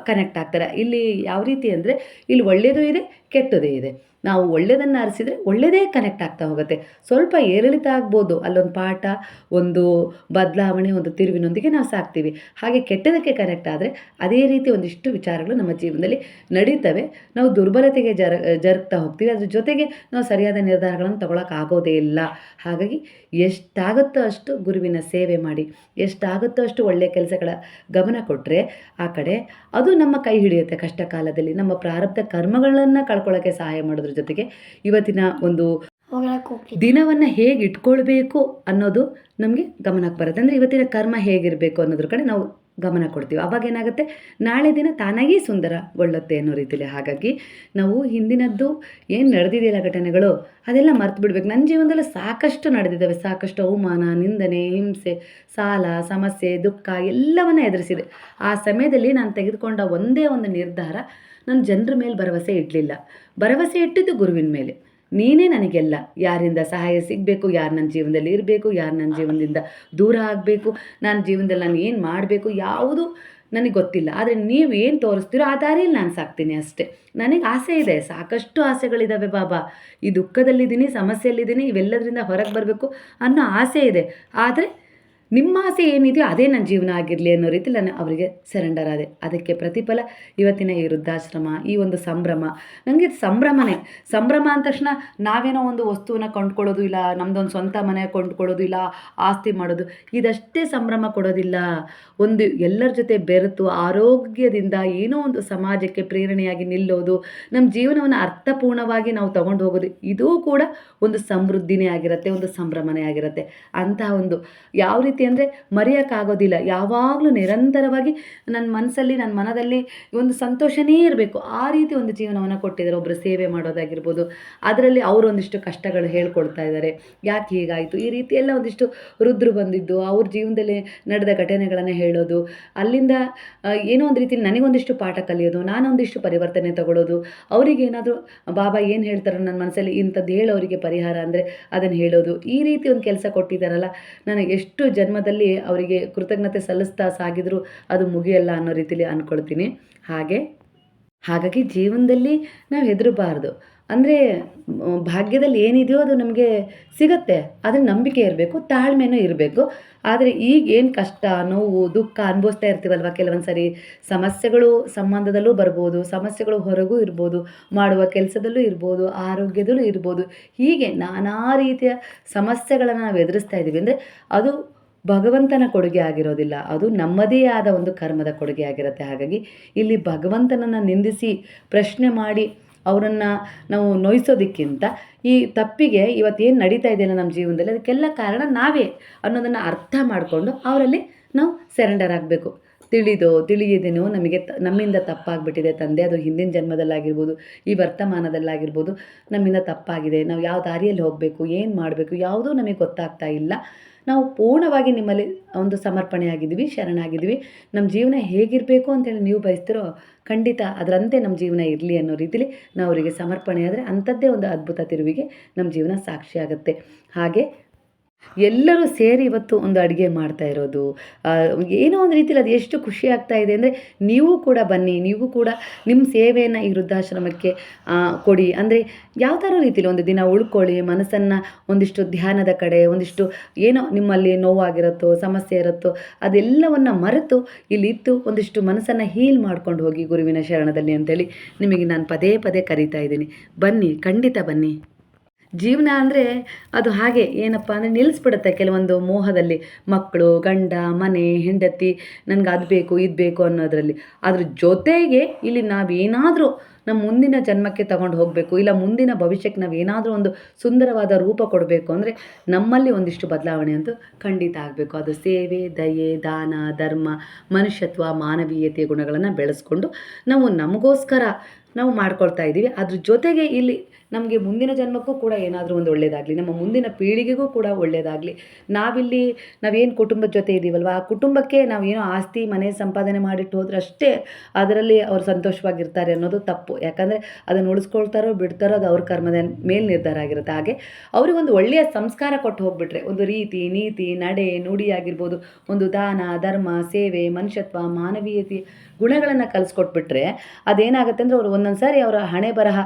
ಕನೆಕ್ಟ್ ಆಗ್ತಾರೆ. ಇಲ್ಲಿ ಯಾವ ರೀತಿ ಅಂದರೆ ಇಲ್ಲಿ ಒಳ್ಳೆಯದು ಇದೆ, ಕೆಟ್ಟದೇ ಇದೆ. ನಾವು ಒಳ್ಳೆಯದನ್ನು ಆರಿಸಿದರೆ ಒಳ್ಳೆಯದೇ ಕನೆಕ್ಟ್ ಆಗ್ತಾ ಹೋಗುತ್ತೆ. ಸ್ವಲ್ಪ ಏರಿಳಿತ ಆಗ್ಬೋದು, ಅಲ್ಲೊಂದು ಪಾಠ, ಒಂದು ಬದಲಾವಣೆ, ಒಂದು ತಿರುವಿನೊಂದಿಗೆ ನಾವು ಸಾಕ್ತೀವಿ. ಹಾಗೆ ಕೆಟ್ಟದಕ್ಕೆ ಕನೆಕ್ಟ್ ಆದರೆ ಅದೇ ರೀತಿ ಒಂದಿಷ್ಟು ವಿಚಾರಗಳು ನಮ್ಮ ಜೀವನದಲ್ಲಿ ನಡೀತವೆ. ನಾವು ದುರ್ಬಲತೆಗೆ ಜರುಗ್ತಾ ಹೋಗ್ತೀವಿ. ಅದ್ರ ಜೊತೆಗೆ ನಾವು ಸರಿಯಾದ ನಿರ್ಧಾರಗಳನ್ನು ತಗೊಳಕ್ಕಾಗೋದೇ ಇಲ್ಲ. ಹಾಗಾಗಿ ಎಷ್ಟಾಗುತ್ತೋ ಅಷ್ಟು ಗುರುವಿನ ಸೇವೆ ಮಾಡಿ, ಎಷ್ಟಾಗುತ್ತೋ ಅಷ್ಟು ಒಳ್ಳೆಯ ಕೆಲಸಗಳ ಗಮನ ಕೊಟ್ಟರೆ ಆ ಕಡೆ ಅದು ನಮ್ಮ ಕೈ ಹಿಡಿಯುತ್ತೆ. ಕಷ್ಟ ಕಾಲದಲ್ಲಿ ನಮ್ಮ ಪ್ರಾರಬ್ಧ ಕರ್ಮಗಳನ್ನು ಕಳ್ಕೊಳ್ಳೋಕ್ಕೆ ಸಹಾಯ ಮಾಡೋದ್ರ ಜೊತೆಗೆ ಇವತ್ತಿನ ಒಂದು ದಿನವನ್ನು ಹೇಗೆ ಇಟ್ಕೊಳ್ಬೇಕು ಅನ್ನೋದು ನಮಗೆ ಗಮನಕ್ಕೆ ಬರುತ್ತೆ. ಅಂದರೆ ಇವತ್ತಿನ ಕರ್ಮ ಹೇಗಿರಬೇಕು ಅನ್ನೋದ್ರ ಕಡೆ ನಾವು ಗಮನ ಕೊಡ್ತೀವಿ. ಆವಾಗ ಏನಾಗುತ್ತೆ, ನಾಳೆ ದಿನ ತಾನಾಗೇ ಸುಂದರಗೊಳ್ಳುತ್ತೆ ಅನ್ನೋ ರೀತಿಯಲ್ಲಿ. ಹಾಗಾಗಿ ನಾವು ಹಿಂದಿನದ್ದು ಏನು ನಡೆದಿದೆಯಲ್ಲ ಘಟನೆಗಳು, ಅದೆಲ್ಲ ಮರ್ತು ಬಿಡ್ಬೇಕು. ನನ್ನ ಜೀವನದಲ್ಲಿ ಸಾಕಷ್ಟು ನಡೆದಿದ್ದಾವೆ. ಸಾಕಷ್ಟು ಅವಮಾನ, ನಿಂದನೆ, ಹಿಂಸೆ, ಸಾಲ, ಸಮಸ್ಯೆ, ದುಃಖ ಎಲ್ಲವನ್ನ ಎದುರಿಸಿದೆ. ಆ ಸಮಯದಲ್ಲಿ ನಾನು ತೆಗೆದುಕೊಂಡ ಒಂದೇ ಒಂದು ನಿರ್ಧಾರ, ನಾನು ಜನರ ಮೇಲೆ ಭರವಸೆ ಇಡಲಿಲ್ಲ. ಭರವಸೆ ಇಟ್ಟಿದ್ದು ಗುರುವಿನ ಮೇಲೆ. ನೀನೇ ನನಗೆಲ್ಲ, ಯಾರಿಂದ ಸಹಾಯ ಸಿಗಬೇಕು, ಯಾರು ನನ್ನ ಜೀವನದಲ್ಲಿ ಇರಬೇಕು, ಯಾರು ನನ್ನ ಜೀವನದಿಂದ ದೂರ ಆಗಬೇಕು, ನನ್ನ ಜೀವನದಲ್ಲಿ ನಾನು ಏನು ಮಾಡಬೇಕು ಯಾವುದು ನನಗೆ ಗೊತ್ತಿಲ್ಲ. ಆದರೆ ನೀವು ಏನು ತೋರಿಸ್ತೀರೋ ಆ ದಾರಿಯಲ್ಲಿ ನಾನು ಸಾಕ್ತೀನಿ ಅಷ್ಟೇ. ನನಗೆ ಆಸೆ ಇದೆ, ಸಾಕಷ್ಟು ಆಸೆಗಳಿದ್ದಾವೆ ಬಾಬಾ. ಈ ದುಃಖದಲ್ಲಿದ್ದೀನಿ, ಸಮಸ್ಯೆಯಲ್ಲಿದ್ದೀನಿ, ಇವೆಲ್ಲದರಿಂದ ಹೊರಗೆ ಬರಬೇಕು ಅನ್ನೋ ಆಸೆ ಇದೆ. ಆದರೆ ನಿಮ್ಮ ಆಸೆ ಏನಿದೆಯೋ ಅದೇ ನನ್ನ ಜೀವನ ಆಗಿರಲಿ ಅನ್ನೋ ರೀತಿಲಿ ನಾನು ಅವರಿಗೆ ಸರೆಂಡರ್ ಆದೆ. ಅದಕ್ಕೆ ಪ್ರತಿಫಲ ಇವತ್ತಿನ ಈ ವೃದ್ಧಾಶ್ರಮ, ಈ ಒಂದು ಸಂಭ್ರಮ. ನನಗೆ ಸಂಭ್ರಮನೇ. ಸಂಭ್ರಮ ಅಂದ ತಕ್ಷಣ ನಾವೇನೋ ಒಂದು ವಸ್ತುವನ್ನು ಕೊಂಡ್ಕೊಳ್ಳೋದು, ಇಲ್ಲ ನಮ್ಮದೊಂದು ಸ್ವಂತ ಮನೆ ಕೊಂಡ್ಕೊಳ್ಳೋದು, ಇಲ್ಲ ಆಸ್ತಿ ಮಾಡೋದು, ಇದಷ್ಟೇ ಸಂಭ್ರಮ ಕೊಡೋದಿಲ್ಲ. ಒಂದು ಎಲ್ಲರ ಜೊತೆ ಬೆರೆತು ಆರೋಗ್ಯದಿಂದ ಏನೋ ಒಂದು ಸಮಾಜಕ್ಕೆ ಪ್ರೇರಣೆಯಾಗಿ ನಿಲ್ಲೋದು, ನಮ್ಮ ಜೀವನವನ್ನು ಅರ್ಥಪೂರ್ಣವಾಗಿ ನಾವು ತಗೊಂಡು ಹೋಗೋದು, ಇದೂ ಕೂಡ ಒಂದು ಸಮೃದ್ಧಿನೇ ಆಗಿರುತ್ತೆ, ಒಂದು ಸಂಭ್ರಮನೇ ಆಗಿರುತ್ತೆ. ಅಂತಹ ಒಂದು ಯಾವ ರೀತಿ ಅಂದರೆ ಮರೆಯೋಕ್ಕಾಗೋದಿಲ್ಲ. ಯಾವಾಗಲೂ ನಿರಂತರವಾಗಿ ನನ್ನ ಮನಸ್ಸಲ್ಲಿ, ನನ್ನ ಮನದಲ್ಲಿ ಒಂದು ಸಂತೋಷನೇ ಇರಬೇಕು. ಆ ರೀತಿ ಒಂದು ಜೀವನವನ್ನು ಕೊಟ್ಟಿದ್ದಾರೆ. ಒಬ್ಬರು ಸೇವೆ ಮಾಡೋದಾಗಿರ್ಬೋದು, ಅದರಲ್ಲಿ ಅವರು ಒಂದಿಷ್ಟು ಕಷ್ಟಗಳು ಹೇಳ್ಕೊಳ್ತಾ ಇದ್ದಾರೆ, ಯಾಕೆ ಹೀಗಾಯಿತು ಈ ರೀತಿ ಎಲ್ಲ ಒಂದಿಷ್ಟು ರುದ್ರು ಬಂದಿದ್ದು, ಅವ್ರ ಜೀವನದಲ್ಲಿ ನಡೆದ ಘಟನೆಗಳನ್ನು ಹೇಳೋದು, ಅಲ್ಲಿಂದ ಏನೋ ಒಂದು ರೀತಿಯಲ್ಲಿ ನನಗೊಂದಿಷ್ಟು ಪಾಠ ಕಲಿಯೋದು, ನಾನೊಂದಿಷ್ಟು ಪರಿವರ್ತನೆ ತಗೊಳ್ಳೋದು, ಅವರಿಗೆ ಏನಾದರೂ ಬಾಬಾ ಏನು ಹೇಳ್ತಾರೋ ನನ್ನ ಮನಸ್ಸಲ್ಲಿ ಇಂಥದ್ದು ಹೇಳೋರಿಗೆ ಪರಿಹಾರ ಅಂದರೆ ಅದನ್ನು ಹೇಳೋದು, ಈ ರೀತಿ ಒಂದು ಕೆಲಸ ಕೊಟ್ಟಿದ್ದಾರಲ್ಲ, ನನಗೆ ಎಷ್ಟು ಜನ್ಮದಲ್ಲಿ ಅವರಿಗೆ ಕೃತಜ್ಞತೆ ಸಲ್ಲಿಸ್ತಾ ಸಾಗಿದ್ರು ಅದು ಮುಗಿಯಲ್ಲ ಅನ್ನೋ ರೀತಿಯಲ್ಲಿ ಅಂದ್ಕೊಳ್ತೀನಿ. ಹಾಗಾಗಿ ಜೀವನದಲ್ಲಿ ನಾವು ಹೆದರಬಾರ್ದು. ಅಂದರೆ ಭಾಗ್ಯದಲ್ಲಿ ಏನಿದೆಯೋ ಅದು ನಮಗೆ ಸಿಗುತ್ತೆ, ಅದ್ರ ನಂಬಿಕೆ ಇರಬೇಕು, ತಾಳ್ಮೆನೂ ಇರಬೇಕು. ಆದರೆ ಈಗ ಏನು ಕಷ್ಟ, ನೋವು, ದುಃಖ ಅನುಭವಿಸ್ತಾ ಇರ್ತೀವಲ್ವ, ಕೆಲವೊಂದು ಸರಿ ಸಮಸ್ಯೆಗಳು ಸಂಬಂಧದಲ್ಲೂ ಬರ್ಬೋದು, ಸಮಸ್ಯೆಗಳು ಹೊರಗೂ ಇರ್ಬೋದು, ಮಾಡುವ ಕೆಲಸದಲ್ಲೂ ಇರ್ಬೋದು, ಆರೋಗ್ಯದಲ್ಲೂ ಇರ್ಬೋದು. ಹೀಗೆ ನಾನಾ ರೀತಿಯ ಸಮಸ್ಯೆಗಳನ್ನು ನಾವು ಎದುರಿಸ್ತಾ ಇದ್ದೀವಿ ಅಂದರೆ ಅದು ಭಗವಂತನ ಕೊಡುಗೆ ಆಗಿರೋದಿಲ್ಲ, ಅದು ನಮ್ಮದೇ ಆದ ಒಂದು ಕರ್ಮದ ಕೊಡುಗೆ ಆಗಿರುತ್ತೆ. ಹಾಗಾಗಿ ಇಲ್ಲಿ ಭಗವಂತನನ್ನು ನಿಂದಿಸಿ ಪ್ರಶ್ನೆ ಮಾಡಿ ಅವರನ್ನು ನಾವು ನೋಯಿಸೋದಕ್ಕಿಂತ ಈ ತಪ್ಪಿಗೆ ಇವತ್ತೇನು ನಡೀತಾ ಇದೆಯಲ್ಲ ನಮ್ಮ ಜೀವನದಲ್ಲಿ ಅದಕ್ಕೆಲ್ಲ ಕಾರಣ ನಾವೇ ಅನ್ನೋದನ್ನು ಅರ್ಥ ಮಾಡಿಕೊಂಡು ಅವರಲ್ಲಿ ನಾವು ಸರೆಂಡರ್ ಆಗಬೇಕು. ತಿಳಿಯದೇನೋ ನಮ್ಮಿಂದ ತಪ್ಪಾಗಿಬಿಟ್ಟಿದೆ ತಂದೆ, ಅದು ಹಿಂದಿನ ಜನ್ಮದಲ್ಲಾಗಿರ್ಬೋದು, ಈ ವರ್ತಮಾನದಲ್ಲಾಗಿರ್ಬೋದು, ನಮ್ಮಿಂದ ತಪ್ಪಾಗಿದೆ, ನಾವು ಯಾವ ದಾರಿಯಲ್ಲಿ ಹೋಗಬೇಕು, ಏನು ಮಾಡಬೇಕು ಯಾವುದೂ ನಮಗೆ ಗೊತ್ತಾಗ್ತಾ ಇಲ್ಲ. ನಾವು ಪೂರ್ಣವಾಗಿ ನಿಮ್ಮಲ್ಲಿ ಒಂದು ಸಮರ್ಪಣೆಯಾಗಿದ್ದೀವಿ, ಶರಣಾಗಿದ್ದೀವಿ. ನಮ್ಮ ಜೀವನ ಹೇಗಿರಬೇಕು ಅಂತೇಳಿ ನೀವು ಬಯಸ್ತಿರೋ ಖಂಡಿತ ಅದರಂತೆ ನಮ್ಮ ಜೀವನ ಇರಲಿ ಅನ್ನೋ ರೀತಿಲಿ ನಾವು ಅವರಿಗೆ ಸಮರ್ಪಣೆ ಆದರೆ ಅಂಥದ್ದೇ ಒಂದು ಅದ್ಭುತ ತಿರುವಿಗೆ ನಮ್ಮ ಜೀವನ ಸಾಕ್ಷಿಯಾಗುತ್ತೆ. ಹಾಗೆ ಎಲ್ಲರೂ ಸೇರಿ ಇವತ್ತು ಒಂದು ಅಡುಗೆ ಮಾಡ್ತಾ ಇರೋದು ಏನೋ ಒಂದು ರೀತಿಯಲ್ಲಿ ಅದು ಎಷ್ಟು ಖುಷಿ ಆಗ್ತಾ ಇದೆ ಅಂದರೆ, ನೀವು ಕೂಡ ಬನ್ನಿ, ನೀವು ಕೂಡ ನಿಮ್ಮ ಸೇವೆಯನ್ನು ಈ ವೃದ್ಧಾಶ್ರಮಕ್ಕೆ ಕೊಡಿ. ಅಂದರೆ ಯಾವ ಥರ ರೀತಿಯಲ್ಲಿ ಒಂದು ದಿನ ಉಳ್ಕೊಳ್ಳಿ, ಮನಸ್ಸನ್ನು ಒಂದಿಷ್ಟು ಧ್ಯಾನದ ಕಡೆ, ಒಂದಿಷ್ಟು ಏನೋ ನಿಮ್ಮಲ್ಲಿ ನೋವಾಗಿರುತ್ತೋ, ಸಮಸ್ಯೆ ಇರುತ್ತೋ ಅದೆಲ್ಲವನ್ನು ಮರೆತು ಇಲ್ಲಿತ್ತು ಒಂದಿಷ್ಟು ಮನಸ್ಸನ್ನು ಹೀಲ್ ಮಾಡ್ಕೊಂಡು ಹೋಗಿ ಗುರುವಿನ ಶರಣದಲ್ಲಿ ಅಂತೇಳಿ ನಿಮಗೆ ನಾನು ಪದೇ ಪದೇ ಕರೀತಾ ಇದ್ದೀನಿ. ಬನ್ನಿ, ಖಂಡಿತ ಬನ್ನಿ. ಜೀವನ ಅಂದರೆ ಅದು ಹಾಗೆ ಏನಪ್ಪ ಅಂದರೆ ನಿಲ್ಲಿಸ್ಬಿಡುತ್ತೆ ಕೆಲವೊಂದು ಮೋಹದಲ್ಲಿ, ಮಕ್ಕಳು, ಗಂಡ, ಮನೆ, ಹೆಂಡತಿ, ನನಗೆ ಅದು ಬೇಕು ಇದು ಬೇಕು ಅನ್ನೋದರಲ್ಲಿ. ಅದ್ರ ಜೊತೆಗೆ ಇಲ್ಲಿ ನಾವೇನಾದರೂ ನಮ್ಮ ಮುಂದಿನ ಜನ್ಮಕ್ಕೆ ತಗೊಂಡು ಹೋಗಬೇಕು, ಇಲ್ಲ ಮುಂದಿನ ಭವಿಷ್ಯಕ್ಕೆ ನಾವೇನಾದರೂ ಒಂದು ಸುಂದರವಾದ ರೂಪ ಕೊಡಬೇಕು ಅಂದರೆ ನಮ್ಮಲ್ಲಿ ಒಂದಿಷ್ಟು ಬದಲಾವಣೆ ಅಂತೂ ಖಂಡಿತ ಆಗಬೇಕು. ಅದು ಸೇವೆ, ದಯೆ, ದಾನ, ಧರ್ಮ, ಮನುಷ್ಯತ್ವ, ಮಾನವೀಯತೆಯ ಗುಣಗಳನ್ನು ಬೆಳೆಸ್ಕೊಂಡು ನಾವು ನಮಗೋಸ್ಕರ ನಾವು ಮಾಡ್ಕೊಳ್ತಾ ಇದ್ದೀವಿ. ಅದ್ರ ಜೊತೆಗೆ ಇಲ್ಲಿ ನಮಗೆ ಮುಂದಿನ ಜನ್ಮಕ್ಕೂ ಕೂಡ ಏನಾದರೂ ಒಂದು ಒಳ್ಳೆಯದಾಗಲಿ, ನಮ್ಮ ಮುಂದಿನ ಪೀಳಿಗೆಗೂ ಕೂಡ ಒಳ್ಳೆಯದಾಗಲಿ. ನಾವೇನು ಕುಟುಂಬದ ಜೊತೆ ಇದ್ದೀವಲ್ವ, ಆ ಕುಟುಂಬಕ್ಕೆ ನಾವೇನೋ ಆಸ್ತಿ ಮನೆ ಸಂಪಾದನೆ ಮಾಡಿಟ್ಟು ಹೋದ್ರೆ ಅಷ್ಟೇ ಅದರಲ್ಲಿ ಅವ್ರು ಸಂತೋಷವಾಗಿರ್ತಾರೆ ಅನ್ನೋದು ತಪ್ಪು. ಯಾಕಂದರೆ ಅದನ್ನು ಉಳಿಸ್ಕೊಳ್ತಾರೋ ಬಿಡ್ತಾರೋ ಅದು ಅವ್ರ ಕರ್ಮದ ಮೇಲೆ ನಿರ್ಧಾರ ಆಗಿರುತ್ತೆ. ಹಾಗೆ ಅವ್ರಿಗೊಂದು ಒಳ್ಳೆಯ ಸಂಸ್ಕಾರ ಕೊಟ್ಟು ಹೋಗ್ಬಿಟ್ರೆ, ಒಂದು ರೀತಿ ನೀತಿ ನಡೆ ನುಡಿ ಆಗಿರ್ಬೋದು, ಒಂದು ದಾನ ಧರ್ಮ ಸೇವೆ ಮನುಷ್ಯತ್ವ ಮಾನವೀಯತೆ ಗುಣಗಳನ್ನು ಕಲಿಸ್ಕೊಟ್ಬಿಟ್ರೆ ಅದೇನಾಗುತ್ತೆ ಅಂದರೆ ಅವರು ಒಂದೊಂದು ಸಾರಿ ಅವರ ಹಣೆ ಬರಹ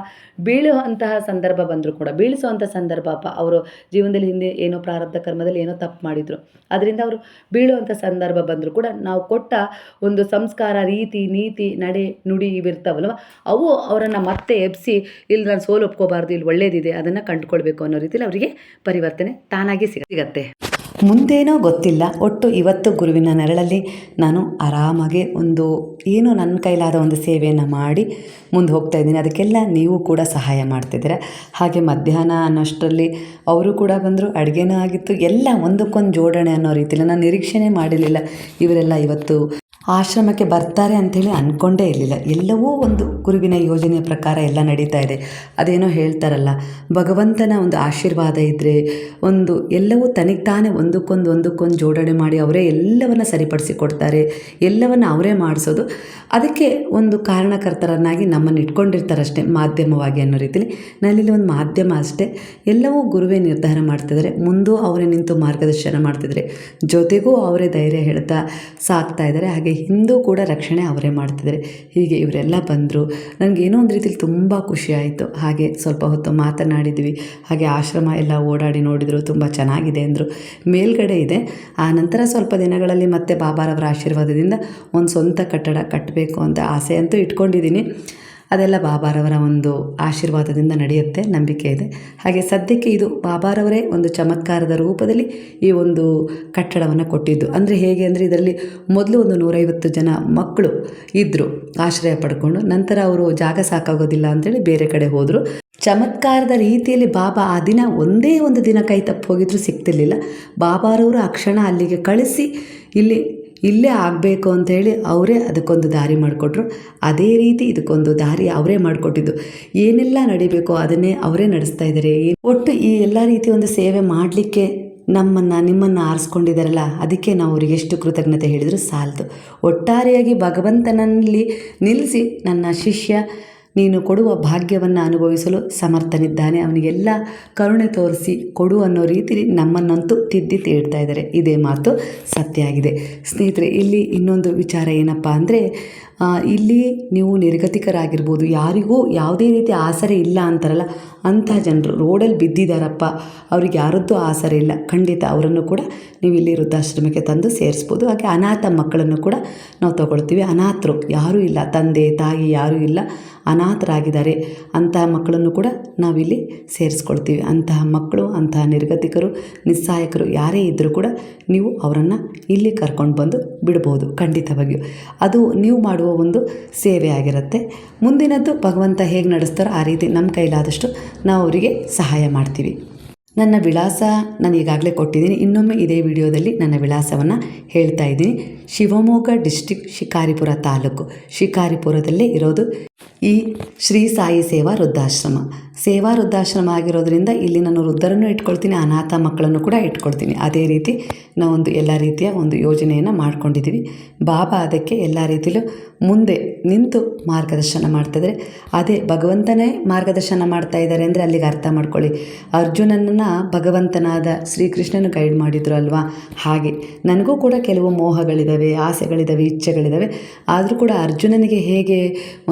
ಬೀಳುವಂತಹ ಸಂದರ್ಭ ಬಂದರೂ ಕೂಡ, ಬೀಳಿಸುವಂಥ ಸಂದರ್ಭ ಅವರು ಜೀವನದಲ್ಲಿ ಹಿಂದೆ ಏನೋ ಪ್ರಾರಬ್ಧ ಕರ್ಮದಲ್ಲಿ ಏನೋ ತಪ್ಪು ಮಾಡಿದರು, ಅದರಿಂದ ಅವರು ಬೀಳುವಂಥ ಸಂದರ್ಭ ಬಂದರೂ ಕೂಡ ನಾವು ಕೊಟ್ಟ ಒಂದು ಸಂಸ್ಕಾರ ರೀತಿ ನೀತಿ ನಡೆ ನುಡಿ ಇವಿರ್ತಾವಲ್ವ ಅವು ಅವರನ್ನು ಮತ್ತೆ ಎಬ್ಬಿಸಿ ಇಲ್ಲಿ ನಾನು ಸೋಲು ಒಪ್ಕೋಬಾರ್ದು, ಇಲ್ಲಿ ಒಳ್ಳೇದಿದೆ ಅದನ್ನು ಕಂಡುಕೊಳ್ಬೇಕು ಅನ್ನೋ ರೀತಿಯಲ್ಲಿ ಅವರಿಗೆ ಪರಿವರ್ತನೆ ತಾನಾಗಿ ಸಿಗತ್ತೆ. ಮುಂದೇನೋ ಗೊತ್ತಿಲ್ಲ, ಒಟ್ಟು ಇವತ್ತು ಗುರುವಿನ ನೆರಳಲ್ಲಿ ನಾನು ಆರಾಮಾಗಿ ಒಂದು ಏನೋ ನನ್ನ ಕೈಲಾದ ಒಂದು ಸೇವೆಯನ್ನು ಮಾಡಿ ಮುಂದೆ ಹೋಗ್ತಾ ಇದ್ದೀನಿ. ಅದಕ್ಕೆಲ್ಲ ನೀವು ಕೂಡ ಸಹಾಯ ಮಾಡ್ತಿದ್ದೀರ. ಹಾಗೆ ಮಧ್ಯಾಹ್ನ ಅನ್ನೋಷ್ಟರಲ್ಲಿ ಅವರು ಕೂಡ ಬಂದರು, ಅಡುಗೆನೂ ಆಗಿತ್ತು, ಎಲ್ಲ ಒಂದಕ್ಕೊಂದು ಜೋಡಣೆ ಅನ್ನೋ ರೀತಿಯಲ್ಲಿ ನಾನು ನಿರೀಕ್ಷೆನೇ ಮಾಡಿರಲಿಲ್ಲ ಇವರೆಲ್ಲ ಇವತ್ತು ಆಶ್ರಮಕ್ಕೆ ಬರ್ತಾರೆ ಅಂಥೇಳಿ ಅಂದ್ಕೊಂಡೇ ಇರಲಿಲ್ಲ. ಎಲ್ಲವೂ ಒಂದು ಗುರುವಿನ ಯೋಜನೆಯ ಪ್ರಕಾರ ಎಲ್ಲ ನಡೀತಾ ಇದೆ. ಅದೇನೋ ಹೇಳ್ತಾರಲ್ಲ, ಭಗವಂತನ ಒಂದು ಆಶೀರ್ವಾದ ಇದ್ದರೆ ಒಂದು ಎಲ್ಲವೂ ತನಗೆ ತಾನೇ ಒಂದಕ್ಕೊಂದು ಜೋಡಣೆ ಮಾಡಿ ಅವರೇ ಎಲ್ಲವನ್ನು ಸರಿಪಡಿಸಿ ಕೊಡ್ತಾರೆ, ಎಲ್ಲವನ್ನು ಅವರೇ ಮಾಡಿಸೋದು. ಅದಕ್ಕೆ ಒಂದು ಕಾರಣಕರ್ತರನ್ನಾಗಿ ನಮ್ಮನ್ನು ಇಟ್ಕೊಂಡಿರ್ತಾರಷ್ಟೇ, ಮಾಧ್ಯಮವಾಗಿ ಅನ್ನೋ ರೀತಿಲಿ. ನಾನಿಲ್ಲಿ ಒಂದು ಮಾಧ್ಯಮ ಅಷ್ಟೇ. ಎಲ್ಲವೂ ಗುರುವೇ ನಿರ್ಧಾರ ಮಾಡ್ತಿದ್ದಾರೆ, ಮುಂದೂ ಅವರೇ ನಿಂತು ಮಾರ್ಗದರ್ಶನ ಮಾಡ್ತಿದ್ದಾರೆ, ಜೊತೆಗೂ ಅವರೇ ಧೈರ್ಯ ಹೇಳ್ತಾ ಸಾಕ್ತಾ ಇದ್ದಾರೆ. ಹಾಗೆ ಹಿಂದೂ ಕೂಡ ರಕ್ಷಣೆ ಅವರೇ ಮಾಡ್ತಿದ್ದಾರೆ. ಹೀಗೆ ಇವರೆಲ್ಲ ಬಂದರು. ನನಗೇನೋ ಒಂದು ರೀತಿಲಿ ತುಂಬ ಖುಷಿ ಆಯಿತು. ಹಾಗೆ ಸ್ವಲ್ಪ ಹೊತ್ತು ಮಾತನಾಡಿದ್ವಿ. ಹಾಗೆ ಆಶ್ರಮ ಎಲ್ಲ ಓಡಾಡಿ ನೋಡಿದರು, ತುಂಬ ಚೆನ್ನಾಗಿದೆ ಅಂದರು. ಮೇಲ್ಗಡೆ ಇದೆ. ಆ ನಂತರ ಸ್ವಲ್ಪ ದಿನಗಳಲ್ಲಿ ಮತ್ತೆ ಬಾಬಾರವರ ಆಶೀರ್ವಾದದಿಂದ ಒಂದು ಸ್ವಂತ ಕಟ್ಟಡ ಕಟ್ಟಬೇಕು ಅಂತ ಆಸೆ ಅಂತೂ ಇಟ್ಕೊಂಡಿದ್ದೀನಿ. ಅದೆಲ್ಲ ಬಾಬಾರವರ ಒಂದು ಆಶೀರ್ವಾದದಿಂದ ನಡೆಯುತ್ತೆ, ನಂಬಿಕೆ ಇದೆ. ಹಾಗೆ ಸದ್ಯಕ್ಕೆ ಇದು ಬಾಬಾರವರೇ ಒಂದು ಚಮತ್ಕಾರದ ರೂಪದಲ್ಲಿ ಈ ಒಂದು ಕಟ್ಟಡವನ್ನು ಕೊಟ್ಟಿದ್ದು. ಅಂದರೆ ಹೇಗೆ ಅಂದರೆ, ಇದರಲ್ಲಿ ಮೊದಲು ಒಂದು 150 ಜನ ಮಕ್ಕಳು ಇದ್ದರು ಆಶ್ರಯ ಪಡ್ಕೊಂಡು. ನಂತರ ಅವರು ಜಾಗ ಸಾಕಾಗೋದಿಲ್ಲ ಅಂತೇಳಿ ಬೇರೆ ಕಡೆ ಹೋದರು. ಚಮತ್ಕಾರದ ರೀತಿಯಲ್ಲಿ ಬಾಬಾ ಆ ದಿನ ಒಂದೇ ಒಂದು ದಿನ ಕೈ ತಪ್ಪು ಹೋಗಿದ್ರು ಸಿಗ್ತಿರ್ಲಿಲ್ಲ. ಬಾಬಾರವರು ಆ ಕ್ಷಣ ಅಲ್ಲಿಗೆ ಕಳಿಸಿ ಇಲ್ಲೇ ಆಗಬೇಕು ಅಂಥೇಳಿ ಅವರೇ ಅದಕ್ಕೊಂದು ದಾರಿ ಮಾಡಿಕೊಟ್ರು. ಅದೇ ರೀತಿ ಇದಕ್ಕೊಂದು ದಾರಿ ಅವರೇ ಮಾಡಿಕೊಟ್ಟಿದ್ದು. ಏನೆಲ್ಲ ನಡಿಬೇಕೋ ಅದನ್ನೇ ಅವರೇ ನಡೆಸ್ತಾ ಇದ್ದಾರೆ. ಒಟ್ಟು ಈ ಎಲ್ಲ ರೀತಿ ಒಂದು ಸೇವೆ ಮಾಡಲಿಕ್ಕೆ ನಿಮ್ಮನ್ನು ಆರಿಸ್ಕೊಂಡಿದ್ದಾರಲ್ಲ, ಅದಕ್ಕೆ ನಾವು ಅವರಿಗೆ ಎಷ್ಟು ಕೃತಜ್ಞತೆ ಹೇಳಿದರೂ ಸಾಲದು. ಒಟ್ಟಾರೆಯಾಗಿ ಭಗವಂತನಲ್ಲಿ ನಿಲ್ಲಿಸಿ, ನನ್ನ ಶಿಷ್ಯ ನೀನು ಕೊಡುವ ಭಾಗ್ಯವನ್ನು ಅನುಭವಿಸಲು ಸಮರ್ಥನಿದ್ದಾನೆ, ಅವನಿಗೆಲ್ಲ ಕರುಣೆ ತೋರಿಸಿ ಕೊಡು ಅನ್ನೋ ರೀತಿಲಿ ನಮ್ಮನ್ನಂತೂ ತಿದ್ದಿ ತೀಡ್ತಾ ಇದ್ದಾರೆ. ಇದೇ ಮಾತು ಸತ್ಯ ಆಗಿದೆ. ಸ್ನೇಹಿತರೆ, ಇಲ್ಲಿ ಇನ್ನೊಂದು ವಿಚಾರ ಏನಪ್ಪ ಅಂದರೆ, ಇಲ್ಲಿ ನೀವು ನಿರ್ಗತಿಕರಾಗಿರ್ಬೋದು, ಯಾರಿಗೂ ಯಾವುದೇ ರೀತಿ ಆಸರೆ ಇಲ್ಲ ಅಂತಾರಲ್ಲ, ಅಂಥ ಜನರು ರೋಡಲ್ಲಿ ಬಿದ್ದಿದ್ದಾರಪ್ಪ, ಅವ್ರಿಗೆ ಯಾರದ್ದು ಆಸರೆ ಇಲ್ಲ, ಖಂಡಿತ ಅವರನ್ನು ಕೂಡ ನೀವು ಇಲ್ಲಿ ವೃದ್ಧಾಶ್ರಮಕ್ಕೆ ತಂದು ಸೇರಿಸ್ಬೋದು. ಹಾಗೆ ಅನಾಥ ಮಕ್ಕಳನ್ನು ಕೂಡ ನಾವು ತಗೊಳ್ತೀವಿ. ಅನಾಥರು ಯಾರೂ ಇಲ್ಲ, ತಂದೆ ತಾಯಿ ಯಾರೂ ಇಲ್ಲ, ಅನಾಥರಾಗಿದ್ದಾರೆ, ಅಂತಹ ಮಕ್ಕಳನ್ನು ಕೂಡ ನಾವಿಲ್ಲಿ ಸೇರಿಸ್ಕೊಳ್ತೀವಿ. ಅಂತಹ ಮಕ್ಕಳು, ಅಂತಹ ನಿರ್ಗತಿಕರು, ನಿಸ್ಸಹಾಯಕರು ಯಾರೇ ಇದ್ದರೂ ಕೂಡ ನೀವು ಅವರನ್ನು ಇಲ್ಲಿ ಕರ್ಕೊಂಡು ಬಂದು ಬಿಡ್ಬೋದು. ಖಂಡಿತವಾಗಿಯೂ ಅದು ನೀವು ಮಾಡುವ ಒಂದು ಸೇವೆ ಆಗಿರುತ್ತೆ. ಮುಂದಿನದ್ದು ಭಗವಂತ ಹೇಗೆ ನಡೆಸ್ತಾರೋ ಆ ರೀತಿ ನಮ್ಮ ಕೈಲಾದಷ್ಟು ನಾವು ಅವರಿಗೆ ಸಹಾಯ ಮಾಡ್ತೀವಿ. ನನ್ನ ವಿಳಾಸ ನಾನು ಈಗಾಗಲೇ ಕೊಟ್ಟಿದ್ದೀನಿ. ಇನ್ನೊಮ್ಮೆ ಇದೇ ವಿಡಿಯೋದಲ್ಲಿ ನನ್ನ ವಿಳಾಸವನ್ನು ಹೇಳ್ತಾ ಇದ್ದೀನಿ. ಶಿವಮೊಗ್ಗ ಡಿಸ್ಟಿಕ್, ಶಿಕಾರಿಪುರ ತಾಲೂಕು, ಶಿಕಾರಿಪುರದಲ್ಲೇ ಇರೋದು ಈ ಶ್ರೀ ಸಾಯಿ ಸೇವಾ ವೃದ್ಧಾಶ್ರಮ. ಸೇವಾ ವೃದ್ಧಾಶ್ರಮ ಆಗಿರೋದ್ರಿಂದ ಇಲ್ಲಿ ನಾನು ವೃದ್ಧರನ್ನು ಇಟ್ಕೊಳ್ತೀನಿ, ಅನಾಥ ಮಕ್ಕಳನ್ನು ಕೂಡ ಇಟ್ಕೊಳ್ತೀನಿ. ಅದೇ ರೀತಿ ನಾವೊಂದು ಎಲ್ಲ ರೀತಿಯ ಒಂದು ಯೋಜನೆಯನ್ನು ಮಾಡ್ಕೊಂಡಿದ್ದೀವಿ. ಬಾಬಾ ಅದಕ್ಕೆ ಎಲ್ಲ ರೀತಿಯಲ್ಲೂ ಮುಂದೆ ನಿಂತು ಮಾರ್ಗದರ್ಶನ ಮಾಡ್ತಿದ್ದಾರೆ. ಅದೇ ಭಗವಂತನೇ ಮಾರ್ಗದರ್ಶನ ಮಾಡ್ತಾ ಇದ್ದಾರೆ ಅಂದರೆ ಅಲ್ಲಿಗೆ ಅರ್ಥ ಮಾಡ್ಕೊಳ್ಳಿ, ಅರ್ಜುನನನ್ನು ಭಗವಂತನಾದ ಶ್ರೀಕೃಷ್ಣನು ಗೈಡ್ ಮಾಡಿದ್ರು ಅಲ್ವಾ. ಹಾಗೆ ನನಗೂ ಕೂಡ ಕೆಲವು ಮೋಹಗಳಿದ್ದಾವೆ, ಆಸೆಗಳಿದ್ದಾವೆ, ಇಚ್ಛೆಗಳಿದ್ದಾವೆ. ಆದರೂ ಕೂಡ ಅರ್ಜುನನಿಗೆ ಹೇಗೆ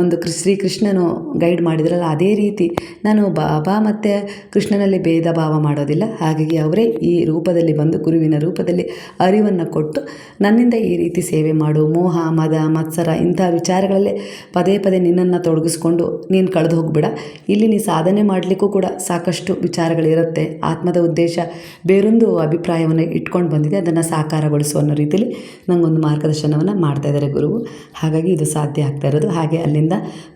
ಒಂದು ಶ್ರೀಕೃಷ್ಣನು ಗೈಡ್ ಮಾಡಿದ್ರಲ್ಲ, ಅದೇ ರೀತಿ ನಾನು ಬಾಬಾ ಮತ್ತು ಕೃಷ್ಣನಲ್ಲಿ ಭೇದ ಭಾವ ಮಾಡೋದಿಲ್ಲ. ಹಾಗಾಗಿ ಅವರೇ ಈ ರೂಪದಲ್ಲಿ ಬಂದು, ಗುರುವಿನ ರೂಪದಲ್ಲಿ ಅರಿವನ್ನು ಕೊಟ್ಟು ನನ್ನಿಂದ ಈ ರೀತಿ ಸೇವೆ ಮಾಡು, ಮೋಹ ಮದ ಮತ್ಸರ ಇಂಥ ವಿಚಾರಗಳಲ್ಲೇ ಪದೇ ಪದೇ ನಿನ್ನನ್ನು ತೊಡಗಿಸ್ಕೊಂಡು ನೀನು ಕಳೆದು ಹೋಗ್ಬೇಡ. ಇಲ್ಲಿ ನೀ ಸಾಧನೆ ಮಾಡಲಿಕ್ಕೂ ಕೂಡ ಸಾಕಷ್ಟು ವಿಚಾರಗಳಿರುತ್ತೆ. ಆತ್ಮದ ಉದ್ದೇಶ ಬೇರೊಂದು ಅಭಿಪ್ರಾಯವನ್ನು ಇಟ್ಕೊಂಡು ಬಂದಿದೆ, ಅದನ್ನು ಸಾಕಾರಗೊಳಿಸುವ ಅನ್ನೋ ರೀತಿಯಲ್ಲಿ ನನಗೊಂದು ಮಾರ್ಗದರ್ಶನವನ್ನು ಮಾಡ್ತಾ ಇದ್ದಾರೆ ಗುರುವು. ಹಾಗಾಗಿ ಇದು ಸಾಧ್ಯ ಆಗ್ತಾ ಇರೋದು. ಹಾಗೆ ಅಲ್ಲಿಂದ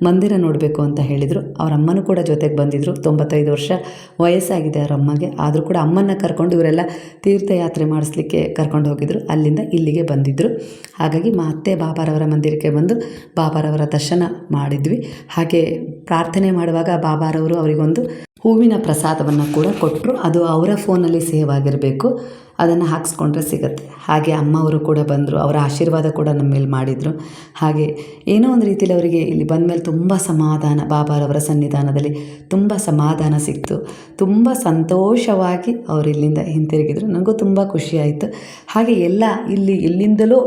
ಮಂದಿರ ನೋಡಬೇಕು ಅಂತ ಹೇಳಿದರು. ಅವರ ಅಮ್ಮನೂ ಕೂಡ ಜೊತೆಗೆ ಬಂದಿದ್ದರು. 95 ವರ್ಷ ವಯಸ್ಸಾಗಿದೆ ಅವರ ಅಮ್ಮಗೆ. ಆದರೂ ಕೂಡ ಅಮ್ಮನ್ನು ಕರ್ಕೊಂಡು ಇವರೆಲ್ಲ ತೀರ್ಥಯಾತ್ರೆ ಮಾಡಿಸ್ಲಿಕ್ಕೆ ಕರ್ಕೊಂಡು ಹೋಗಿದ್ರು. ಅಲ್ಲಿಂದ ಇಲ್ಲಿಗೆ ಬಂದಿದ್ದರು. ಹಾಗಾಗಿ ಮತ್ತೆ ಬಾಬಾರವರ ಮಂದಿರಕ್ಕೆ ಬಂದು ಬಾಬಾರವರ ದರ್ಶನ ಮಾಡಿದ್ವಿ. ಹಾಗೆ ಪ್ರಾರ್ಥನೆ ಮಾಡುವಾಗ ಬಾಬಾರವರು ಅವರಿಗೊಂದು ಹೂವಿನ ಪ್ರಸಾದವನ್ನು ಕೂಡ ಕೊಟ್ಟರು. ಅದು ಅವರ ಫೋನಲ್ಲಿ ಸೇವ್ ಆಗಿರಬೇಕು, ಅದನ್ನು ಹಾಕ್ಸ್ಕೊಂಡ್ರೆ ಸಿಗುತ್ತೆ. ಹಾಗೆ ಅಮ್ಮವರು ಕೂಡ ಬಂದರು, ಅವರ ಆಶೀರ್ವಾದ ಕೂಡ ನಮ್ಮ ಮೇಲೆ ಮಾಡಿದರು. ಹಾಗೆ ಏನೋ ಒಂದು ರೀತಿಯಲ್ಲಿ ಅವರಿಗೆ ಇಲ್ಲಿ ಬಂದ ಮೇಲೆ ತುಂಬ ಸಮಾಧಾನ, ಬಾಬಾರವರ ಸನ್ನಿಧಾನದಲ್ಲಿ ತುಂಬ ಸಮಾಧಾನ ಸಿಕ್ತು. ತುಂಬ ಸಂತೋಷವಾಗಿ ಅವರು ಇಲ್ಲಿಂದ ಹಿಂತಿರುಗಿದರು. ನನಗೂ ತುಂಬ ಖುಷಿಯಾಯಿತು. ಹಾಗೆ ಎಲ್ಲ ಇಲ್ಲಿ ಎಲ್ಲಿಂದಲೂ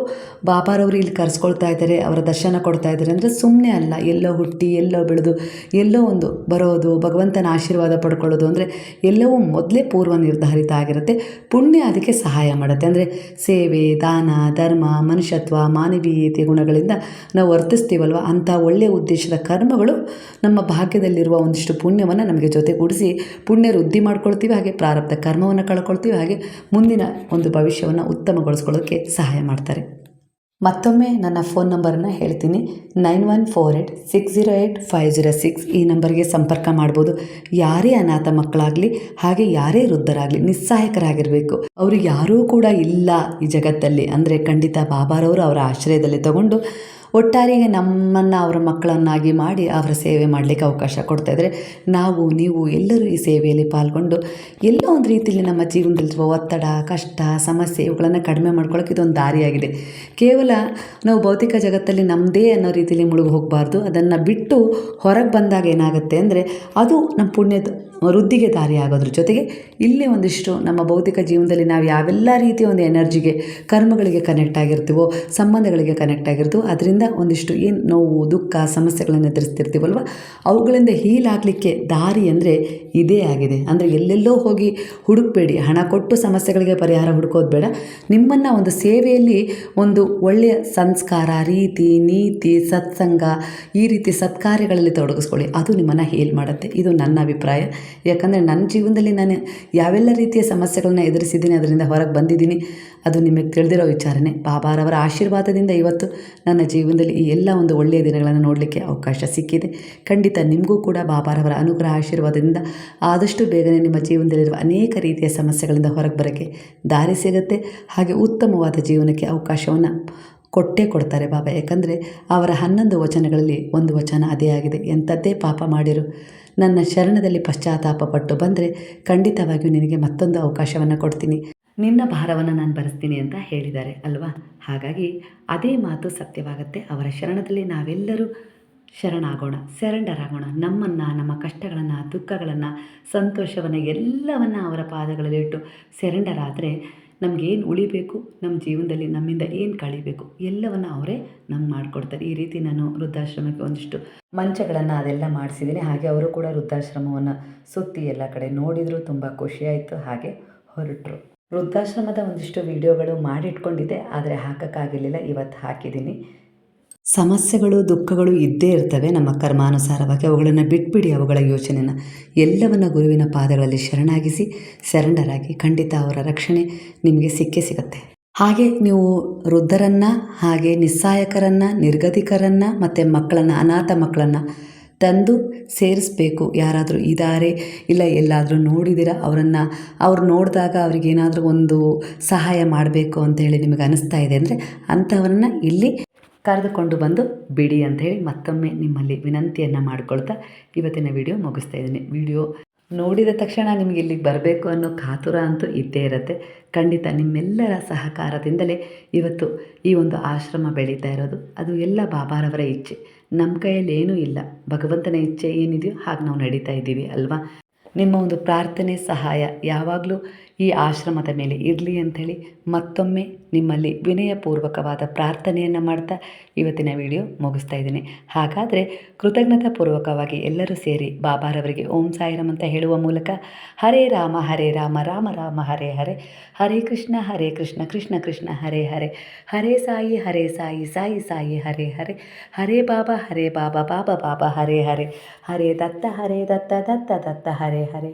ಬಾಬಾರವರು ಇಲ್ಲಿ ಕರೆಸ್ಕೊಳ್ತಾ ಇದ್ದಾರೆ, ಅವರ ದರ್ಶನ ಕೊಡ್ತಾ ಇದ್ದಾರೆ ಅಂದರೆ ಸುಮ್ಮನೆ ಅಲ್ಲ. ಎಲ್ಲೋ ಹುಟ್ಟಿ, ಎಲ್ಲೋ ಬೆಳೆದು, ಎಲ್ಲೋ ಒಂದು ಬರೋದು, ಭಗವಂತನ ಆಶೀರ್ವಾದ ಪಡ್ಕೊಳ್ಳೋದು ಅಂದರೆ ಎಲ್ಲವೂ ಮೊದಲೇ ಪೂರ್ವ ನಿರ್ಧಾರಿತ ಆಗಿರುತ್ತೆ. ಪುಣ್ಯ ಅದಕ್ಕೆ ಸಹಾಯ ಮಾಡುತ್ತೆ. ಅಂದರೆ ಸೇವೆ, ದಾನ, ಧರ್ಮ, ಮನುಷ್ಯತ್ವ, ಮಾನವೀಯತೆ ಗುಣಗಳಿಂದ ನಾವು ವರ್ತಿಸ್ತೀವಲ್ವ, ಅಂಥ ಒಳ್ಳೆಯ ಉದ್ದೇಶದ ಕರ್ಮಗಳು ನಮ್ಮ ಭಾಗ್ಯದಲ್ಲಿರುವ ಒಂದಿಷ್ಟು ಪುಣ್ಯವನ್ನು ನಮಗೆ ಜೊತೆಗೂಡಿಸಿ ಪುಣ್ಯ ವೃದ್ಧಿ ಮಾಡ್ಕೊಳ್ತೀವಿ. ಹಾಗೆ ಪ್ರಾರಬ್ಧ ಕರ್ಮವನ್ನು ಕಳ್ಕೊಳ್ತೀವಿ. ಹಾಗೆ ಮುಂದಿನ ಒಂದು ಭವಿಷ್ಯವನ್ನು ಉತ್ತಮಗೊಳಿಸ್ಕೊಳ್ಳೋಕ್ಕೆ ಸಹಾಯ ಮಾಡ್ತಾರೆ. ಮತ್ತೊಮ್ಮೆ ನನ್ನ ಫೋನ್ ನಂಬರನ್ನು ಹೇಳ್ತೀನಿ, 9148608506. ಈ ನಂಬರ್ಗೆ ಸಂಪರ್ಕ ಮಾಡ್ಬೋದು. ಯಾರೇ ಅನಾಥ ಮಕ್ಕಳಾಗಲಿ, ಹಾಗೆ ಯಾರೇ ವೃದ್ಧರಾಗಲಿ, ನಿಸ್ಸಹಾಯಕರಾಗಿರಬೇಕು, ಅವ್ರಿಗೆ ಯಾರೂ ಕೂಡ ಇಲ್ಲ ಈ ಜಗತ್ತಲ್ಲಿ ಅಂದರೆ ಖಂಡಿತ ಬಾಬಾರವರು ಅವರ ಆಶ್ರಯದಲ್ಲಿ ತಗೊಂಡು ಒಟ್ಟಾರೆಗೆ ನಮ್ಮನ್ನು ಅವರ ಮಕ್ಕಳನ್ನಾಗಿ ಮಾಡಿ ಅವರ ಸೇವೆ ಮಾಡಲಿಕ್ಕೆ ಅವಕಾಶ ಕೊಡ್ತಾಯಿದ್ರೆ, ನಾವು ನೀವು ಎಲ್ಲರೂ ಈ ಸೇವೆಯಲ್ಲಿ ಪಾಲ್ಗೊಂಡು ಎಲ್ಲೋ ಒಂದು ರೀತಿಯಲ್ಲಿ ನಮ್ಮ ಜೀವನದಲ್ಲಿರುವ ಒತ್ತಡ, ಕಷ್ಟ, ಸಮಸ್ಯೆ ಇವುಗಳನ್ನು ಕಡಿಮೆ ಮಾಡ್ಕೊಳ್ಳೋಕೆ ಇದೊಂದು ದಾರಿಯಾಗಿದೆ. ಕೇವಲ ನಾವು ಭೌತಿಕ ಜಗತ್ತಲ್ಲಿ ನಮ್ಮದೇ ಅನ್ನೋ ರೀತಿಯಲ್ಲಿ ಮುಳುಗಿ ಹೋಗಬಾರ್ದು. ಅದನ್ನು ಬಿಟ್ಟು ಹೊರಗೆ ಬಂದಾಗ ಏನಾಗುತ್ತೆ ಅಂದರೆ ಅದು ನಮ್ಮ ಪುಣ್ಯದ ವೃದ್ಧಿಗೆ ದಾರಿ ಆಗೋದ್ರ ಜೊತೆಗೆ ಇಲ್ಲಿ ಒಂದಿಷ್ಟು ನಮ್ಮ ಭೌತಿಕ ಜೀವನದಲ್ಲಿ ನಾವು ಯಾವೆಲ್ಲ ರೀತಿಯ ಒಂದು ಎನರ್ಜಿಗೆ, ಕರ್ಮಗಳಿಗೆ ಕನೆಕ್ಟ್ ಆಗಿರ್ತೀವೋ, ಸಂಬಂಧಗಳಿಗೆ ಕನೆಕ್ಟ್ ಆಗಿರ್ತೀವೋ, ಅದರಿಂದ ಒಂದಿಷ್ಟು ಏನು ನೋವು, ದುಃಖ, ಸಮಸ್ಯೆಗಳನ್ನು ಎದುರಿಸ್ತಿರ್ತೀವಲ್ವ, ಅವುಗಳಿಂದ ಹೀಲ್ ಆಗಲಿಕ್ಕೆ ದಾರಿ ಅಂದರೆ ಇದೇ ಆಗಿದೆ. ಅಂದರೆ ಎಲ್ಲೆಲ್ಲೋ ಹೋಗಿ ಹುಡುಕಬೇಡಿ, ಹಣ ಕೊಟ್ಟು ಸಮಸ್ಯೆಗಳಿಗೆ ಪರಿಹಾರ ಹುಡುಕೋದು ಬೇಡ. ನಿಮ್ಮನ್ನು ಒಂದು ಸೇವೆಯಲ್ಲಿ ಒಂದು ಒಳ್ಳೆಯ ಸಂಸ್ಕಾರ, ರೀತಿ, ನೀತಿ, ಸತ್ಸಂಗ, ಈ ರೀತಿ ಸತ್ಕಾರ್ಯಗಳಲ್ಲಿ ತೊಡಗಿಸ್ಕೊಳ್ಳಿ. ಅದು ನಿಮ್ಮನ್ನು ಹೀಲ್ ಮಾಡುತ್ತೆ. ಇದು ನನ್ನ ಅಭಿಪ್ರಾಯ. ಯಾಕಂದರೆ ನನ್ನ ಜೀವನದಲ್ಲಿ ನಾನು ಯಾವೆಲ್ಲ ರೀತಿಯ ಸಮಸ್ಯೆಗಳನ್ನ ಎದುರಿಸಿದ್ದೀನಿ, ಅದರಿಂದ ಹೊರಗೆ ಬಂದಿದ್ದೀನಿ. ಅದು ನಿಮಗೆ ತಿಳಿದಿರೋ ವಿಚಾರನೇ. ಬಾಬಾರವರ ಆಶೀರ್ವಾದದಿಂದ ಇವತ್ತು ನನ್ನ ಜೀವನದಲ್ಲಿ ಈ ಎಲ್ಲ ಒಂದು ಒಳ್ಳೆಯ ದಿನಗಳನ್ನು ನೋಡಲಿಕ್ಕೆ ಅವಕಾಶ ಸಿಕ್ಕಿದೆ. ಖಂಡಿತ ನಿಮಗೂ ಕೂಡ ಬಾಬಾರವರ ಅನುಗ್ರಹ ಆಶೀರ್ವಾದದಿಂದ ಆದಷ್ಟು ಬೇಗನೆ ನಿಮ್ಮ ಜೀವನದಲ್ಲಿರುವ ಅನೇಕ ರೀತಿಯ ಸಮಸ್ಯೆಗಳಿಂದ ಹೊರಗೆ ಬರೋಕ್ಕೆ ದಾರಿ ಸಿಗುತ್ತೆ. ಹಾಗೆ ಉತ್ತಮವಾದ ಜೀವನಕ್ಕೆ ಅವಕಾಶವನ್ನು ಕೊಟ್ಟೇ ಕೊಡ್ತಾರೆ ಬಾಬಾ. ಯಾಕಂದರೆ ಅವರ 11 ವಚನಗಳಲ್ಲಿ ಒಂದು ವಚನ ಅದೇ ಆಗಿದೆ, ಎಂಥದ್ದೇ ಪಾಪ ಮಾಡಿರು ನನ್ನ ಶರಣದಲ್ಲಿ ಪಶ್ಚಾತ್ತಾಪ ಪಟ್ಟು ಬಂದರೆ ಖಂಡಿತವಾಗಿಯೂ ನಿನಗೆ ಮತ್ತೊಂದು ಅವಕಾಶವನ್ನು ಕೊಡ್ತೀನಿ, ನಿನ್ನ ಭಾರವನ್ನು ನಾನು ಭರಿಸ್ತೀನಿ ಅಂತ ಹೇಳಿದ್ದಾರೆ ಅಲ್ವಾ. ಹಾಗಾಗಿ ಅದೇ ಮಾತು ಸತ್ಯವಾಗುತ್ತೆ. ಅವರ ಶರಣದಲ್ಲಿ ನಾವೆಲ್ಲರೂ ಶರಣಾಗೋಣ, ಸರೆಂಡರ್ ಆಗೋಣ. ನಮ್ಮನ್ನು, ನಮ್ಮ ಕಷ್ಟಗಳನ್ನು, ದುಃಖಗಳನ್ನು, ಸಂತೋಷವನ್ನು ಎಲ್ಲವನ್ನು ಅವರ ಪಾದಗಳಲ್ಲಿ ಇಟ್ಟು ಸರೆಂಡರ್ ಆದರೆ ನಮಗೇನು ಉಳಿಬೇಕು, ನಮ್ಮ ಜೀವನದಲ್ಲಿ ನಮ್ಮಿಂದ ಏನು ಕಳಿಬೇಕು ಎಲ್ಲವನ್ನು ಅವರೇ ನಮ್ಗೆ ಮಾಡಿಕೊಡ್ತಾರೆ. ಈ ರೀತಿ ನಾನು ವೃದ್ಧಾಶ್ರಮಕ್ಕೆ ಒಂದಿಷ್ಟು ಮಂಚಗಳನ್ನು ಅದೆಲ್ಲ ಮಾಡಿಸಿದ್ದೀನಿ. ಹಾಗೆ ಅವರು ಕೂಡ ವೃದ್ಧಾಶ್ರಮವನ್ನು ಸುತ್ತಿ ಎಲ್ಲ ಕಡೆ ನೋಡಿದರು, ತುಂಬ ಖುಷಿಯಾಯಿತು. ಹಾಗೆ ಹೊರಟರು. ವೃದ್ಧಾಶ್ರಮದ ಒಂದಿಷ್ಟು ವಿಡಿಯೋಗಳು ಮಾಡಿಟ್ಕೊಂಡಿದ್ದೆ, ಆದರೆ ಹಾಕೋಕ್ಕಾಗಿರಲಿಲ್ಲ. ಇವತ್ತು ಹಾಕಿದ್ದೀನಿ. ಸಮಸ್ಯೆಗಳು, ದುಃಖಗಳು ಇದ್ದೇ ಇರ್ತವೆ ನಮ್ಮ ಕರ್ಮಾನುಸಾರವಾಗಿ. ಅವುಗಳನ್ನು ಬಿಟ್ಬಿಡಿ, ಅವುಗಳ ಯೋಚನೆನ ಎಲ್ಲವನ್ನು ಗುರುವಿನ ಪಾದಗಳಲ್ಲಿ ಶರಣಾಗಿಸಿ ಸರೆಂಡರ್ ಆಗಿ. ಖಂಡಿತ ಅವರ ರಕ್ಷಣೆ ನಿಮಗೆ ಸಿಕ್ಕೇ ಸಿಗುತ್ತೆ. ಹಾಗೆ ನೀವು ವೃದ್ಧರನ್ನು, ಹಾಗೆ ನಿಸ್ಸಹಾಯಕರನ್ನು, ನಿರ್ಗತಿಕರನ್ನು ಮತ್ತು ಮಕ್ಕಳನ್ನು, ಅನಾಥ ಮಕ್ಕಳನ್ನು ತಂದು ಸೇರಿಸ್ಬೇಕು. ಯಾರಾದರೂ ಇದ್ದಾರೆ, ಇಲ್ಲ ಎಲ್ಲಾದರೂ ನೋಡಿದ್ದೀರ ಅವ್ರು ನೋಡಿದಾಗ ಅವ್ರಿಗೇನಾದರೂ ಒಂದು ಸಹಾಯ ಮಾಡಬೇಕು ಅಂತೇಳಿ ನಿಮಗೆ ಅನಿಸ್ತಾ ಇದೆ ಅಂದರೆ ಅಂಥವ್ರನ್ನ ಇಲ್ಲಿ ಕರೆದುಕೊಂಡು ಬಂದು ಬಿಡಿ ಅಂಥೇಳಿ ಮತ್ತೊಮ್ಮೆ ನಿಮ್ಮಲ್ಲಿ ವಿನಂತಿಯನ್ನು ಮಾಡಿಕೊಳ್ತಾ ಇವತ್ತಿನ ವಿಡಿಯೋ ಮುಗಿಸ್ತಾ ಇದ್ದೀನಿ. ವಿಡಿಯೋ ನೋಡಿದ ತಕ್ಷಣ ನಿಮಗೆ ಇಲ್ಲಿಗೆ ಬರಬೇಕು ಅನ್ನೋ ಕಾತುರ ಅಂತೂ ಇದ್ದೇ ಇರುತ್ತೆ. ಖಂಡಿತ ನಿಮ್ಮೆಲ್ಲರ ಸಹಕಾರದಿಂದಲೇ ಇವತ್ತು ಈ ಒಂದು ಆಶ್ರಮ ಬೆಳೀತಾ ಇರೋದು. ಅದು ಎಲ್ಲ ಬಾಬಾರವರ ಇಚ್ಛೆ, ನಮ್ಮ ಕೈಯಲ್ಲಿ ಏನೂ ಇಲ್ಲ. ಭಗವಂತನ ಇಚ್ಛೆ ಏನಿದೆಯೋ ಹಾಗೆ ನಾವು ನಡೀತಾ ಇದ್ದೀವಿ ಅಲ್ವಾ. ನಿಮ್ಮ ಒಂದು ಪ್ರಾರ್ಥನೆ, ಸಹಾಯ ಯಾವಾಗಲೂ ಈ ಆಶ್ರಮದ ಮೇಲೆ ಇರಲಿ ಅಂಥೇಳಿ ಮತ್ತೊಮ್ಮೆ ನಿಮ್ಮಲ್ಲಿ ವಿನಯಪೂರ್ವಕವಾದ ಪ್ರಾರ್ಥನೆಯನ್ನು ಮಾಡ್ತಾ ಇವತ್ತಿನ ವಿಡಿಯೋ ಮುಗಿಸ್ತಾ ಇದ್ದೀನಿ. ಹಾಗಾದರೆ ಕೃತಜ್ಞತಾಪೂರ್ವಕವಾಗಿ ಎಲ್ಲರೂ ಸೇರಿ ಬಾಬಾರವರಿಗೆ ಓಂ ಸಾಯಿರಾಮ್ ಅಂತ ಹೇಳುವ ಮೂಲಕ ಹರೇ ರಾಮ ರಾಮ ರಾಮ ಹರೇ ಹರೇ, ಹರೇ ಕೃಷ್ಣ ಕೃಷ್ಣ ಕೃಷ್ಣ ಹರೇ ಹರೇ, ಹರೇ ಸಾಯಿ ಸಾಯಿ ಸಾಯಿ ಹರೇ ಹರೇ, ಹರೇ ಬಾಬಾ ಬಾಬಾ ಬಾಬಾ ಹರೇ ಹರೇ, ಹರೇ ದತ್ತ ದತ್ತ ದತ್ತ ಹರೇ ಹರೇ.